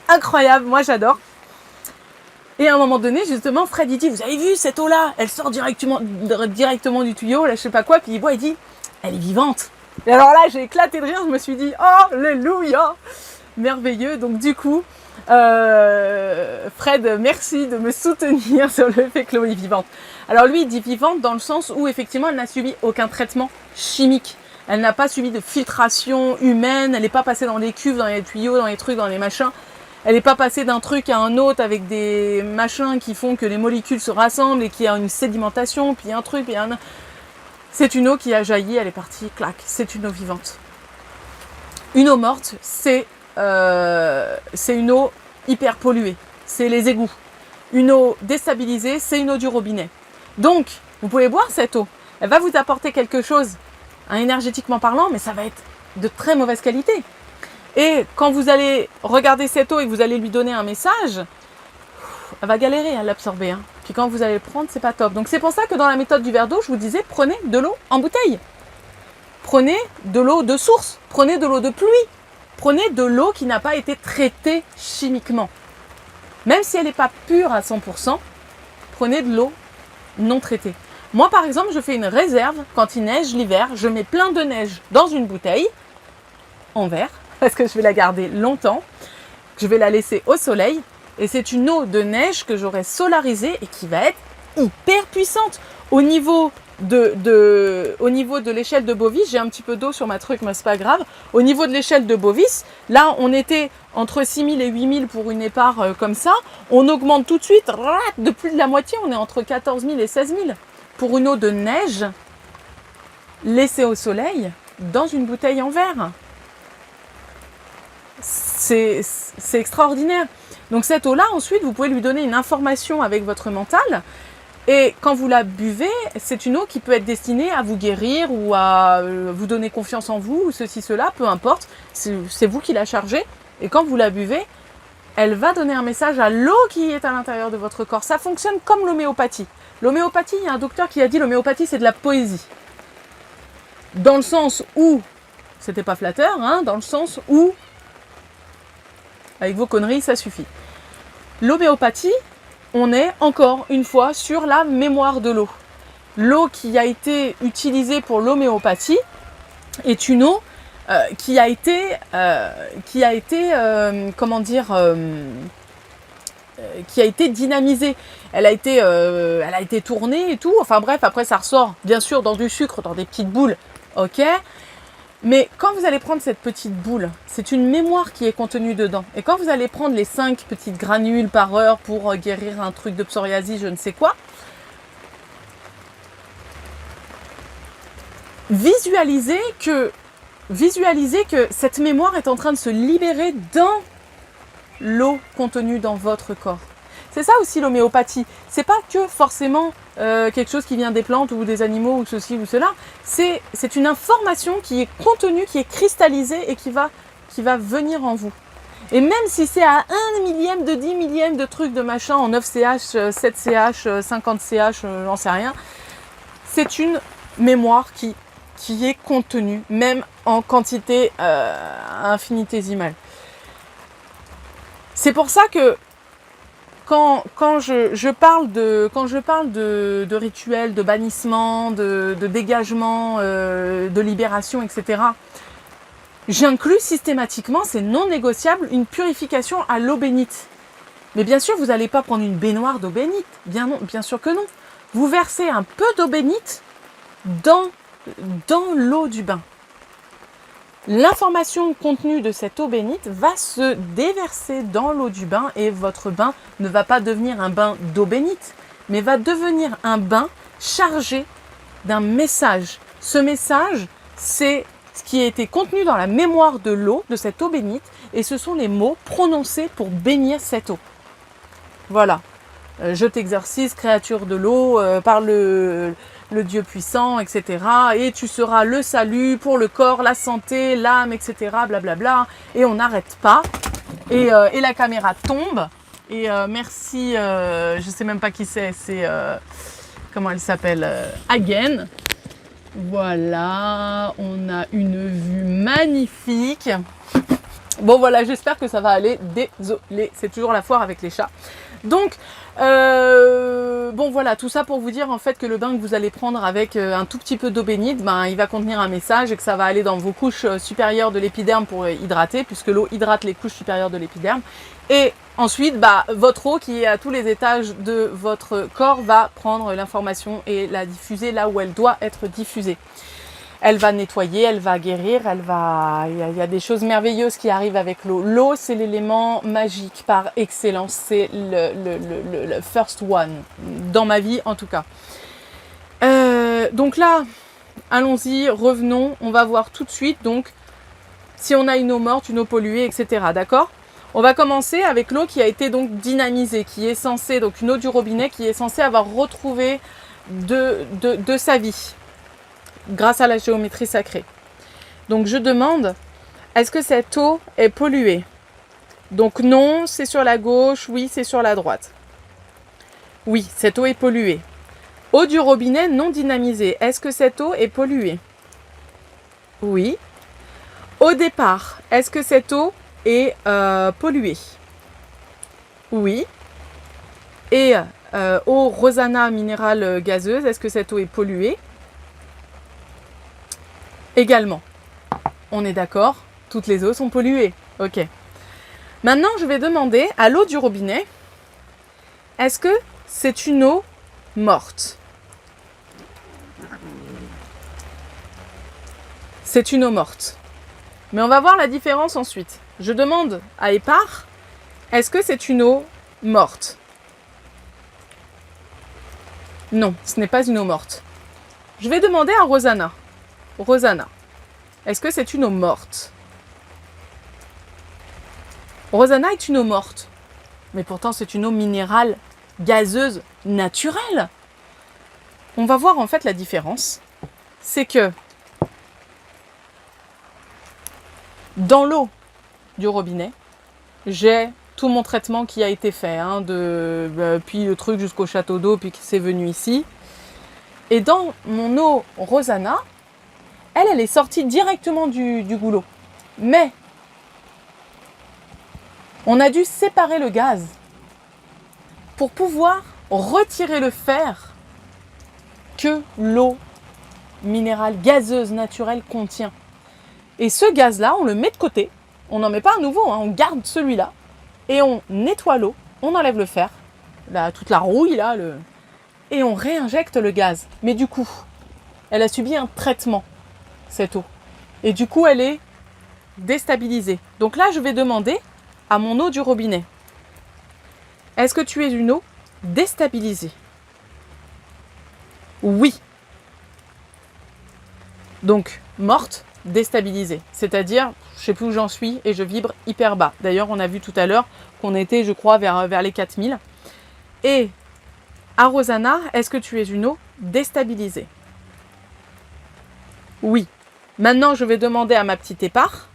incroyables, moi j'adore. Et à un moment donné, justement, Fred, il dit, vous avez vu cette eau-là? Elle sort directement du tuyau, là, je sais pas quoi, puis il boit, il dit, elle est vivante. Et alors là, j'ai éclaté de rire, je me suis dit, oh, alléluia! Merveilleux. Donc du coup, Fred, merci de me soutenir sur le fait que l'eau est vivante. Alors lui, il dit vivante dans le sens où, effectivement, elle n'a subi aucun traitement chimique. Elle n'a pas subi de filtration humaine, elle n'est pas passée dans les cuves, dans les tuyaux, dans les trucs, dans les machins. Elle n'est pas passée d'un truc à un autre avec des machins qui font que les molécules se rassemblent et qu'il y a une sédimentation, puis un truc, puis un... C'est une eau qui a jailli, elle est partie, clac, c'est une eau vivante. Une eau morte, c'est une eau hyper polluée, c'est les égouts. Une eau déstabilisée, c'est une eau du robinet. Donc, vous pouvez boire cette eau, elle va vous apporter quelque chose, énergétiquement parlant, mais ça va être de très mauvaise qualité. Et quand vous allez regarder cette eau et que vous allez lui donner un message, elle va galérer à l'absorber. Puis quand vous allez le prendre, c'est pas top. Donc c'est pour ça que dans la méthode du verre d'eau, je vous disais, prenez de l'eau en bouteille. Prenez de l'eau de source. Prenez de l'eau de pluie. Prenez de l'eau qui n'a pas été traitée chimiquement. Même si elle n'est pas pure à 100%, prenez de l'eau non traitée. Moi, par exemple, je fais une réserve. Quand il neige l'hiver, je mets plein de neige dans une bouteille en verre, parce que je vais la garder longtemps, je vais la laisser au soleil, et c'est une eau de neige que j'aurai solarisée et qui va être hyper puissante. Au niveau de l'échelle de Bovis, j'ai un petit peu d'eau sur ma truc, mais c'est pas grave. Au niveau de l'échelle de Bovis, là on était entre 6000 et 8000 pour une épare comme ça, on augmente tout de suite, de plus de la moitié, on est entre 14 000 et 16 000 pour une eau de neige laissée au soleil dans une bouteille en verre. C'est extraordinaire. Donc cette eau-là, ensuite, vous pouvez lui donner une information avec votre mental. Et quand vous la buvez, c'est une eau qui peut être destinée à vous guérir ou à vous donner confiance en vous, ou ceci, cela, peu importe. C'est vous qui la chargez. Et quand vous la buvez, elle va donner un message à l'eau qui est à l'intérieur de votre corps. Ça fonctionne comme l'homéopathie. L'homéopathie, il y a un docteur qui a dit l'homéopathie, c'est de la poésie. Dans le sens où, c'était pas flatteur, dans le sens où avec vos conneries, ça suffit. L'homéopathie, on est encore une fois sur la mémoire de l'eau. L'eau qui a été utilisée pour l'homéopathie est une eau qui a été dynamisée. Elle a été tournée et tout. Enfin bref, après ça ressort bien sûr dans du sucre, dans des petites boules. Ok. Mais quand vous allez prendre cette petite boule, c'est une mémoire qui est contenue dedans. Et quand vous allez prendre les 5 petites granules par heure pour guérir un truc de psoriasis, je ne sais quoi, visualisez que cette mémoire est en train de se libérer dans l'eau contenue dans votre corps. C'est ça aussi l'homéopathie. C'est pas que forcément quelque chose qui vient des plantes ou des animaux ou ceci ou cela. C'est une information qui est contenue, qui est cristallisée et qui va venir en vous. Et même si c'est à 1 millième de 10 millième de trucs de machin en 9 CH, 7 CH, 50 CH, j'en sais rien, c'est une mémoire qui est contenue, même en quantité infinitésimale. C'est pour ça que quand je parle de rituels, de bannissement, de dégagement, de libération, etc., j'inclus systématiquement, c'est non négociable, une purification à l'eau bénite. Mais bien sûr, vous n'allez pas prendre une baignoire d'eau bénite. Bien sûr que non. Vous versez un peu d'eau bénite dans l'eau du bain. L'information contenue de cette eau bénite va se déverser dans l'eau du bain et votre bain ne va pas devenir un bain d'eau bénite, mais va devenir un bain chargé d'un message. Ce message, c'est ce qui a été contenu dans la mémoire de l'eau, de cette eau bénite, et ce sont les mots prononcés pour bénir cette eau. Voilà. Je t'exercice, créature de l'eau, par le Dieu puissant, etc. Et tu seras le salut pour le corps, la santé, l'âme, etc. Blablabla. Et on n'arrête pas. Et la caméra tombe. Et merci, je ne sais même pas qui c'est. C'est, comment elle s'appelle, Again. Voilà, on a une vue magnifique. Bon voilà, j'espère que ça va aller. Désolée, c'est toujours la foire avec les chats. Donc, bon voilà, tout ça pour vous dire en fait que le bain que vous allez prendre avec un tout petit peu d'eau bénite, il va contenir un message et que ça va aller dans vos couches supérieures de l'épiderme pour hydrater, puisque l'eau hydrate les couches supérieures de l'épiderme. Et ensuite, votre eau qui est à tous les étages de votre corps va prendre l'information et la diffuser là où elle doit être diffusée. Elle va nettoyer, elle va guérir, il y a des choses merveilleuses qui arrivent avec l'eau. L'eau, c'est l'élément magique par excellence. C'est le first one, dans ma vie en tout cas. Donc là, allons-y, revenons. On va voir tout de suite donc si on a une eau morte, une eau polluée, etc. D'accord ? On va commencer avec l'eau qui a été donc dynamisée, qui est censée, donc une eau du robinet qui est censée avoir retrouvé de sa vie, grâce à la géométrie sacrée. Donc je demande, est-ce que cette eau est polluée ? Donc non, c'est sur la gauche, oui, c'est sur la droite. Oui, cette eau est polluée. Eau du robinet non dynamisée, est-ce que cette eau est polluée ? Oui. Au départ, est-ce que cette eau est polluée ? Oui. Et eau Rosana minérale gazeuse, est-ce que cette eau est polluée ? Également. On est d'accord, toutes les eaux sont polluées. Ok. Maintenant, je vais demander à l'eau du robinet, est-ce que c'est une eau morte ? C'est une eau morte. Mais on va voir la différence ensuite. Je demande à Épar, est-ce que c'est une eau morte ? Non, ce n'est pas une eau morte. Je vais demander à Rosana. Rosana, est-ce que c'est une eau morte ? Rosana est une eau morte, mais pourtant c'est une eau minérale, gazeuse, naturelle. On va voir en fait la différence. C'est que dans l'eau du robinet, j'ai tout mon traitement qui a été fait, puis le truc jusqu'au château d'eau, puis qui c'est venu ici. Et dans mon eau Rosana, elle est sortie directement du goulot. Mais on a dû séparer le gaz pour pouvoir retirer le fer que l'eau minérale gazeuse naturelle contient. Et ce gaz-là, on le met de côté. On n'en met pas un nouveau, on garde celui-là. Et on nettoie l'eau, on enlève le fer, toute la rouille, là, et on réinjecte le gaz. Mais du coup, elle a subi un traitement, cette eau. Et du coup, elle est déstabilisée. Donc là, je vais demander à mon eau du robinet, est-ce que tu es une eau déstabilisée? Oui. Donc, morte, déstabilisée. C'est-à-dire, je ne sais plus où j'en suis et je vibre hyper bas. D'ailleurs, on a vu tout à l'heure qu'on était, je crois, vers les 4000. Et à Rosanna, est-ce que tu es une eau déstabilisée? Oui. Maintenant, je vais demander à ma petite épare,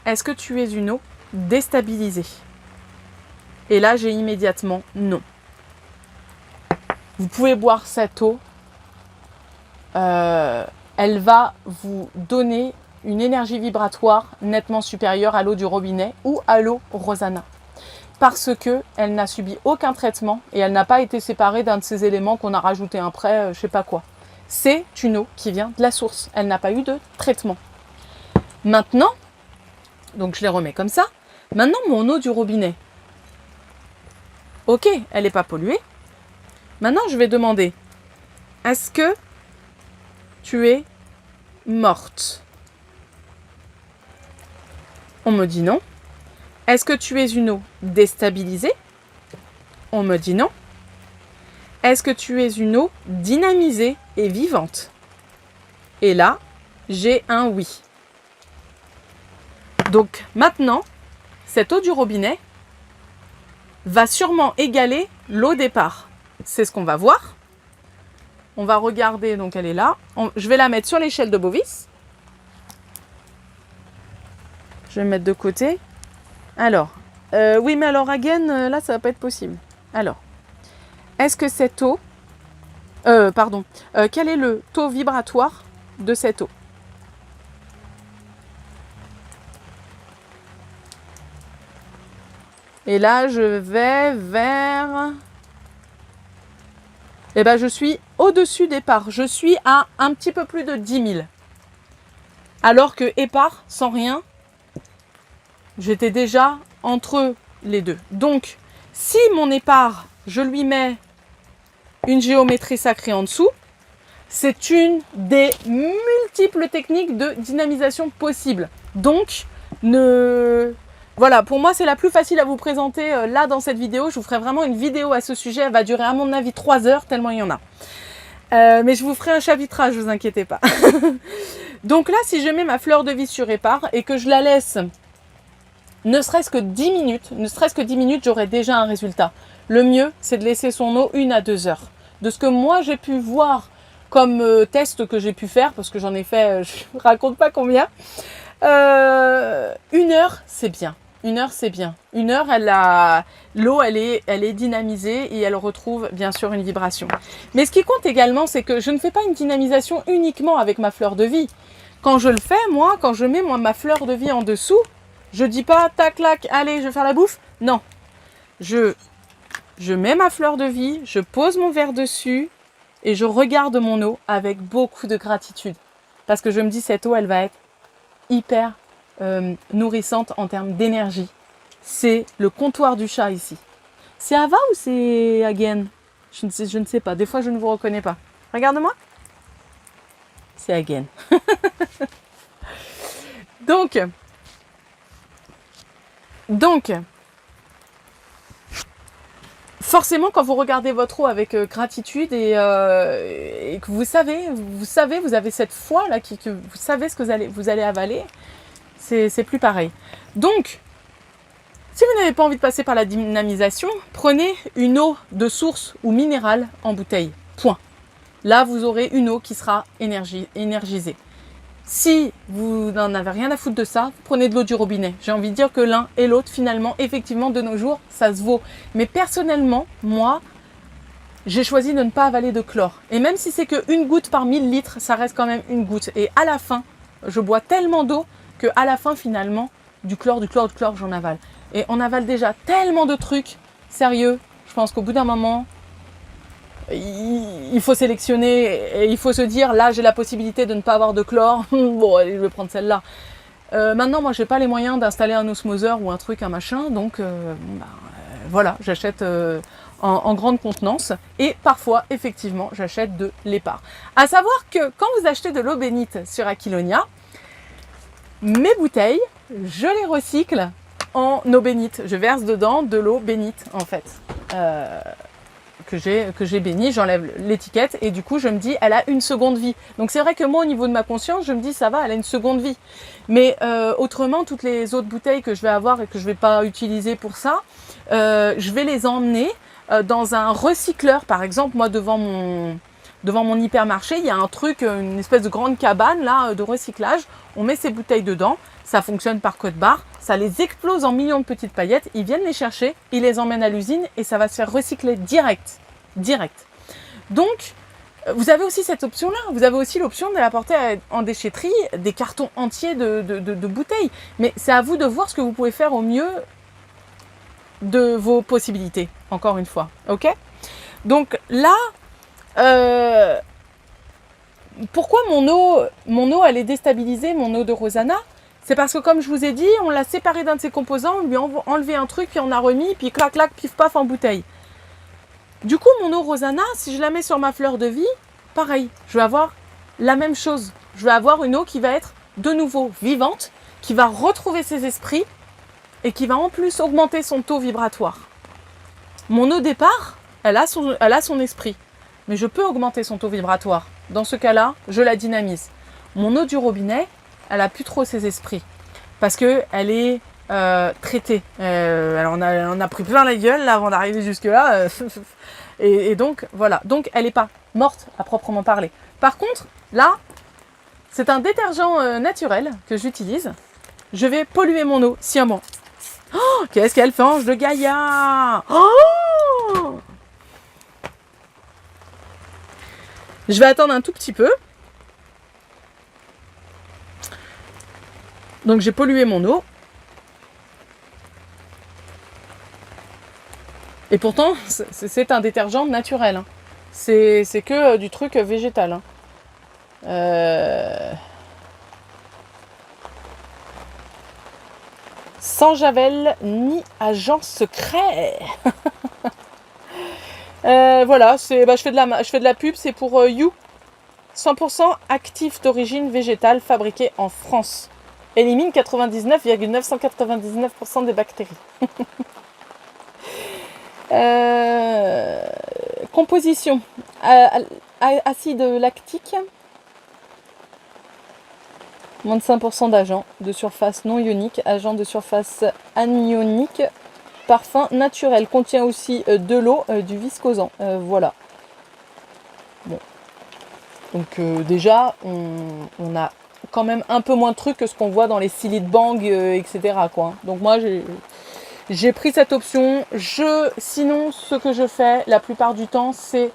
est-ce que tu es une eau déstabilisée? Et là, j'ai immédiatement non. Vous pouvez boire cette eau. Elle va vous donner une énergie vibratoire nettement supérieure à l'eau du robinet ou à l'eau Rosanna. Parce qu'elle n'a subi aucun traitement et elle n'a pas été séparée d'un de ces éléments qu'on a rajouté après, je sais pas quoi. C'est une eau qui vient de la source. Elle n'a pas eu de traitement. Maintenant, donc je les remets comme ça. Maintenant, mon eau du robinet. Ok, elle n'est pas polluée. Maintenant, je vais demander, est-ce que tu es morte? On me dit non. Est-ce que tu es une eau déstabilisée? On me dit non. Est-ce que tu es une eau dynamisée et vivante? Et là, j'ai un oui. Donc maintenant, cette eau du robinet va sûrement égaler l'eau départ. C'est ce qu'on va voir. On va regarder, donc elle est là. Je vais la mettre sur l'échelle de Bovis. Je vais me mettre de côté. Alors, oui, mais alors again, là, ça va pas être possible. Alors, est-ce que cette eau... quel est le taux vibratoire de cette eau? Et là, je vais vers... Eh bien, je suis au-dessus d'épar. Je suis à un petit peu plus de 10 000. Alors que épar, sans rien, j'étais déjà entre les deux. Donc, si mon épar, je lui mets une géométrie sacrée en dessous, c'est une des multiples techniques de dynamisation possibles. Donc, voilà, pour moi, c'est la plus facile à vous présenter là dans cette vidéo. Je vous ferai vraiment une vidéo à ce sujet. Elle va durer, à mon avis, 3 heures, tellement il y en a. Mais je vous ferai un chapitrage, ne vous inquiétez pas. Donc là, si je mets ma fleur de vie sur épar et que je la laisse ne serait-ce que 10 minutes, j'aurai déjà un résultat. Le mieux, c'est de laisser son eau 1 à 2 heures. De ce que moi, j'ai pu voir comme test que j'ai pu faire, parce que j'en ai fait, je ne raconte pas combien, 1 heure, c'est bien. 1 heure, c'est bien. 1 heure, l'eau, elle est dynamisée et elle retrouve bien sûr une vibration. Mais ce qui compte également, c'est que je ne fais pas une dynamisation uniquement avec ma fleur de vie. Quand je le fais, moi, quand je mets ma fleur de vie en dessous, je dis pas tac, clac, allez, je vais faire la bouffe. Non. Je mets ma fleur de vie, je pose mon verre dessus et je regarde mon eau avec beaucoup de gratitude. Parce que je me dis, cette eau, elle va être hyper nourrissante en termes d'énergie. C'est le comptoir du chat ici. C'est Ava ou c'est Again? Je ne sais pas. Des fois, je ne vous reconnais pas. Regarde-moi. C'est Again. Donc, forcément, quand vous regardez votre eau avec gratitude et que vous avez cette foi là, que vous savez ce que vous allez avaler, c'est plus pareil. Donc, si vous n'avez pas envie de passer par la dynamisation, prenez une eau de source ou minérale en bouteille. Point. Là, vous aurez une eau qui sera énergisée. Si vous n'en avez rien à foutre de ça, prenez de l'eau du robinet. J'ai envie de dire que l'un et l'autre, finalement, effectivement, de nos jours, ça se vaut. Mais personnellement, moi, j'ai choisi de ne pas avaler de chlore. Et même si c'est qu'une goutte par 1000 litres, ça reste quand même une goutte. Et à la fin, je bois tellement d'eau qu'à la fin, finalement, du chlore, j'en avale. Et on avale déjà tellement de trucs. Sérieux, je pense qu'au bout d'un moment, il faut sélectionner et il faut se dire, là, j'ai la possibilité de ne pas avoir de chlore. Bon, allez, je vais prendre celle-là. Maintenant, moi, j'ai pas les moyens d'installer un osmoseur ou un truc, un machin. Donc, voilà, j'achète en grande contenance. Et parfois, effectivement, j'achète de l'épar. À savoir que quand vous achetez de l'eau bénite sur Aquilonia, Mes bouteilles, je les recycle en eau bénite. Je verse dedans de l'eau bénite, en fait. Que j'ai béni, j'enlève l'étiquette et du coup je me dis elle a une seconde vie. Donc c'est vrai que moi au niveau de ma conscience je me dis ça va, elle a une seconde vie. Mais autrement toutes les autres bouteilles que je vais avoir et que je vais pas utiliser pour ça, je vais les emmener dans un recycleur. Par exemple moi devant mon hypermarché il y a un truc, une espèce de grande cabane là de recyclage. On met ces bouteilles dedans, ça fonctionne par code barre, ça les explose en millions de petites paillettes, ils viennent les chercher, ils les emmènent à l'usine et ça va se faire recycler direct. Donc, vous avez aussi cette option-là. Vous avez aussi l'option de l'apporter en déchetterie des cartons entiers de bouteilles. Mais c'est à vous de voir ce que vous pouvez faire au mieux de vos possibilités, encore une fois. Ok ? Donc là, pourquoi mon eau, elle est déstabilisée, mon eau de Rosanna ? C'est parce que comme je vous ai dit, on l'a séparé d'un de ses composants, on lui a enlevé un truc, puis on a remis, puis clac, clac, pif, paf en bouteille. Du coup, mon eau Rosanna, si je la mets sur ma fleur de vie, pareil, je vais avoir la même chose. Je vais avoir une eau qui va être de nouveau vivante, qui va retrouver ses esprits et qui va en plus augmenter son taux vibratoire. Mon eau départ, elle a son esprit, mais je peux augmenter son taux vibratoire. Dans ce cas-là, je la dynamise. Mon eau du robinet, elle a plus trop ses esprits parce que elle est traitée. Alors on a pris plein la gueule là avant d'arriver jusque là. Et donc voilà. Donc elle n'est pas morte à proprement parler. Par contre, là, c'est un détergent naturel que j'utilise. Je vais polluer mon eau sciemment. Oh, qu'est-ce qu'elle fait, Ange de Gaïa! Oh, je vais attendre un tout petit peu. Donc j'ai pollué mon eau. Et pourtant, c'est un détergent naturel. Hein. C'est que du truc végétal. Hein. Sans javel ni agent secret. Voilà, je fais de la pub, c'est pour You. 100% actif d'origine végétale fabriqué en France. Élimine 99,999% des bactéries. Composition. Acide lactique. Moins de 5% d'agents de surface non ionique, agent de surface anionique, parfum naturel. Contient aussi de l'eau, du viscosant. Voilà. Bon. Donc déjà, on a quand même un peu moins de trucs que ce qu'on voit dans les Silly Bang, etc. quoi. Donc moi, j'ai pris cette option. Sinon, ce que je fais la plupart du temps, c'est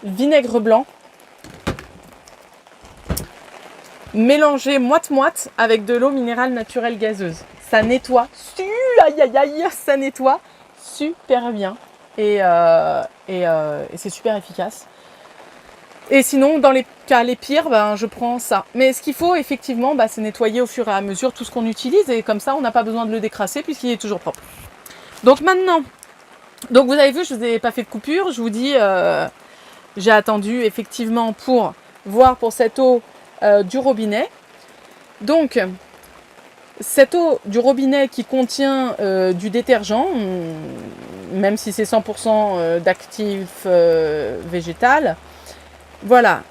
vinaigre blanc. Mélangé moite-moite avec de l'eau minérale naturelle gazeuse. Ça nettoie, ça nettoie super bien. Et c'est super efficace. Et sinon, dans les cas les pires, je prends ça. Mais ce qu'il faut, effectivement, c'est nettoyer au fur et à mesure tout ce qu'on utilise. Et comme ça, on n'a pas besoin de le décrasser puisqu'il est toujours propre. Donc maintenant, vous avez vu, je ne vous ai pas fait de coupure. Je vous dis, j'ai attendu effectivement pour voir pour cette eau du robinet. Donc, cette eau du robinet qui contient du détergent, même si c'est 100% d'actif végétal, voilà.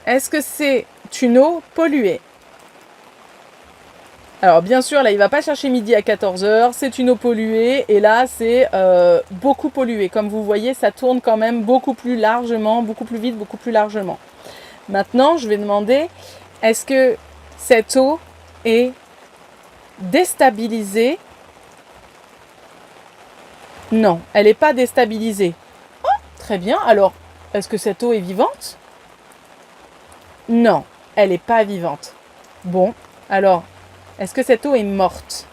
Est-ce que c'est une eau polluée ? Alors bien sûr, là, il ne va pas chercher midi à 14h, c'est une eau polluée, et là, c'est beaucoup pollué. Comme vous voyez, ça tourne quand même beaucoup plus largement, beaucoup plus vite, beaucoup plus largement. Maintenant, je vais demander, est-ce que cette eau est déstabilisée ? Non, elle n'est pas déstabilisée. Oh, très bien, alors, est-ce que cette eau est vivante ? Non, elle n'est pas vivante. Bon, alors, est-ce que cette eau est morte ?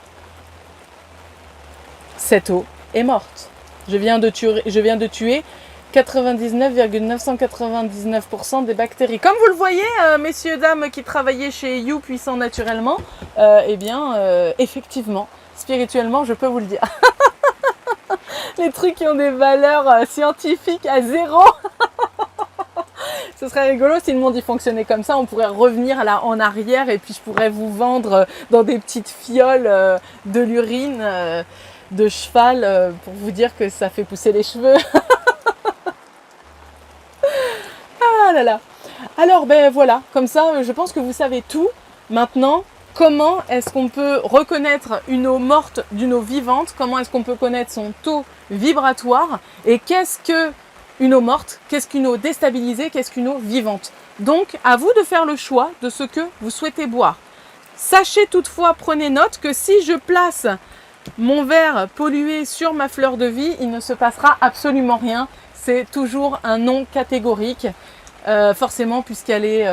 Cette eau est morte. Je viens de tuer 99,999% des bactéries. Comme vous le voyez, messieurs, dames qui travaillaient chez You Puissant Naturellement, effectivement, spirituellement, je peux vous le dire. Les trucs qui ont des valeurs scientifiques à zéro, Ce serait rigolo si le monde y fonctionnait comme ça. On pourrait revenir là en arrière et puis je pourrais vous vendre dans des petites fioles de l'urine de cheval pour vous dire que ça fait pousser les cheveux. Ah là là. Alors ben voilà, comme ça je pense que vous savez tout. Maintenant, comment est-ce qu'on peut reconnaître une eau morte d'une eau vivante? Comment est-ce qu'on peut connaître son taux vibratoire? Et qu'est-ce que une eau morte? Qu'est-ce qu'une eau déstabilisée? Qu'est-ce qu'une eau vivante? Donc, à vous de faire le choix de ce que vous souhaitez boire. Sachez toutefois, prenez note que si je place mon verre pollué sur ma fleur de vie, il ne se passera absolument rien. C'est toujours un non catégorique, forcément puisqu'elle est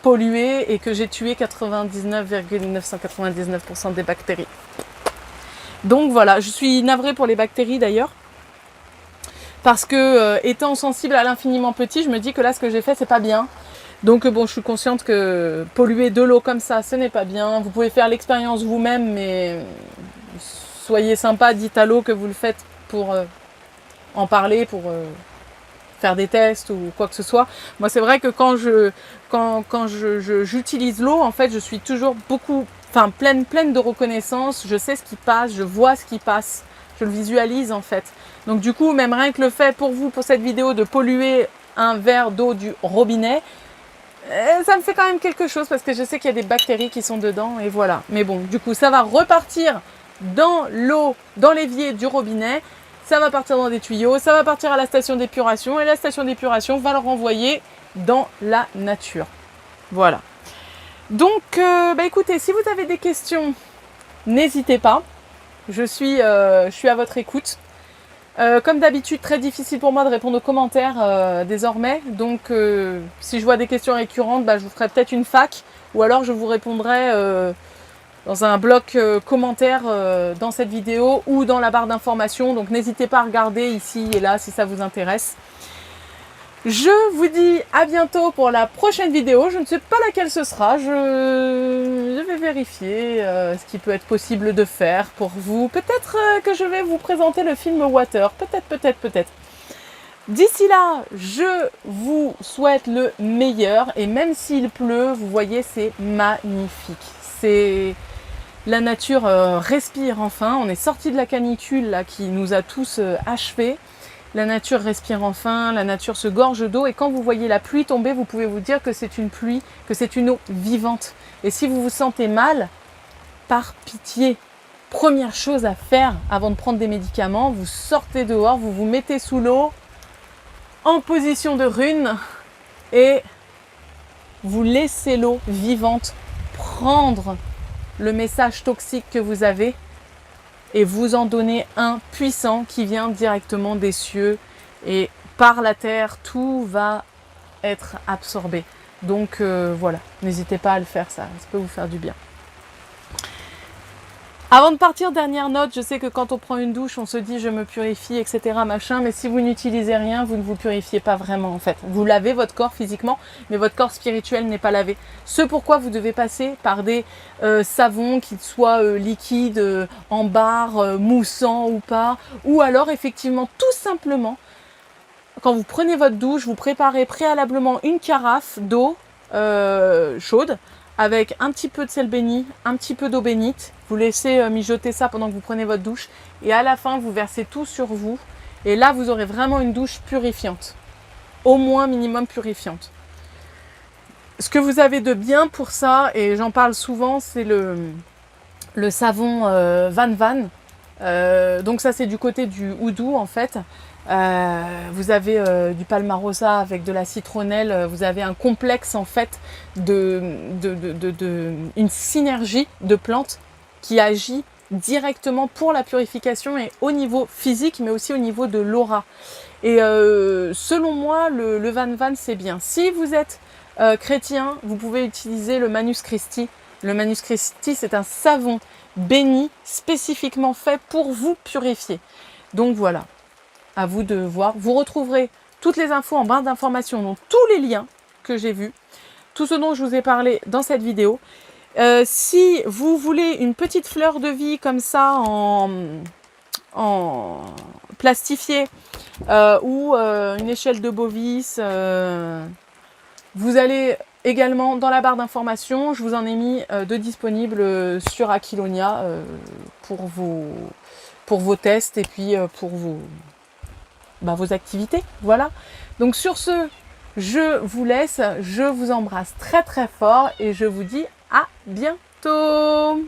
polluée et que j'ai tué 99,999% des bactéries. Donc voilà, je suis navrée pour les bactéries d'ailleurs. Parce que étant sensible à l'infiniment petit, je me dis que là ce que j'ai fait c'est pas bien. Donc bon, je suis consciente que polluer de l'eau comme ça, ce n'est pas bien. Vous pouvez faire l'expérience vous-même, mais soyez sympa, dites à l'eau que vous le faites pour en parler, pour faire des tests ou quoi que ce soit. Moi c'est vrai que quand j'utilise l'eau, en fait je suis toujours pleine de reconnaissance, je sais ce qui passe, je vois ce qui passe, je le visualise en fait. Donc du coup, même rien que le fait pour vous, pour cette vidéo, de polluer un verre d'eau du robinet, ça me fait quand même quelque chose parce que je sais qu'il y a des bactéries qui sont dedans et voilà. Mais bon, du coup, ça va repartir dans l'eau, dans l'évier du robinet, ça va partir dans des tuyaux, ça va partir à la station d'épuration et la station d'épuration va le renvoyer dans la nature. Voilà. Donc, écoutez, si vous avez des questions, n'hésitez pas. Je suis à votre écoute. Comme d'habitude, très difficile pour moi de répondre aux commentaires désormais. Donc, si je vois des questions récurrentes, je vous ferai peut-être une fac. Ou alors, je vous répondrai dans un bloc commentaire dans cette vidéo ou dans la barre d'informations. Donc, n'hésitez pas à regarder ici et là si ça vous intéresse. Je vous dis à bientôt pour la prochaine vidéo. Je ne sais pas laquelle ce sera. Je vais vérifier ce qui peut être possible de faire pour vous. Peut-être que je vais vous présenter le film Water. Peut-être. D'ici là, je vous souhaite le meilleur. Et même s'il pleut, vous voyez, c'est magnifique. La nature respire enfin. On est sorti de la canicule là, qui nous a tous achevés. La nature respire enfin, la nature se gorge d'eau et quand vous voyez la pluie tomber, vous pouvez vous dire que c'est une pluie, que c'est une eau vivante. Et si vous vous sentez mal, par pitié, première chose à faire avant de prendre des médicaments, vous sortez dehors, vous vous mettez sous l'eau, en position de rune et vous laissez l'eau vivante prendre le message toxique que vous avez et vous en donner un puissant qui vient directement des cieux et par la terre, tout va être absorbé. Donc voilà, n'hésitez pas à le faire, ça peut vous faire du bien. Avant de partir, dernière note, je sais que quand on prend une douche, on se dit je me purifie, etc. machin, mais si vous n'utilisez rien, vous ne vous purifiez pas vraiment en fait. Vous lavez votre corps physiquement, mais votre corps spirituel n'est pas lavé. Ce pourquoi vous devez passer par des savons, qu'ils soient liquides, en barre, moussants ou pas, ou alors effectivement tout simplement, quand vous prenez votre douche, vous préparez préalablement une carafe d'eau chaude, avec un petit peu de sel béni, un petit peu d'eau bénite. Vous laissez mijoter ça pendant que vous prenez votre douche. Et à la fin, vous versez tout sur vous. Et là, vous aurez vraiment une douche purifiante. Au moins minimum purifiante. Ce que vous avez de bien pour ça, et j'en parle souvent, c'est le savon Van Van. Donc ça, c'est du côté du houdou en fait. Vous avez du palmarosa avec de la citronnelle, vous avez un complexe en fait une synergie de plantes qui agit directement pour la purification et au niveau physique mais aussi au niveau de l'aura. Et selon moi le Van Van c'est bien. Si vous êtes chrétien, vous pouvez utiliser le Manus Christi. Le Manus Christi c'est un savon béni spécifiquement fait pour vous purifier. Donc voilà. À vous de voir. Vous retrouverez toutes les infos en barre d'informations, donc tous les liens que j'ai vus, tout ce dont je vous ai parlé dans cette vidéo. Si vous voulez une petite fleur de vie comme ça en plastifié ou une échelle de Bovis Vous allez également dans la barre d'informations, je vous en ai mis de disponibles sur Aquilonia pour vos tests et puis pour vos activités. Voilà. Donc sur ce, je vous laisse, je vous embrasse très très fort et je vous dis à bientôt.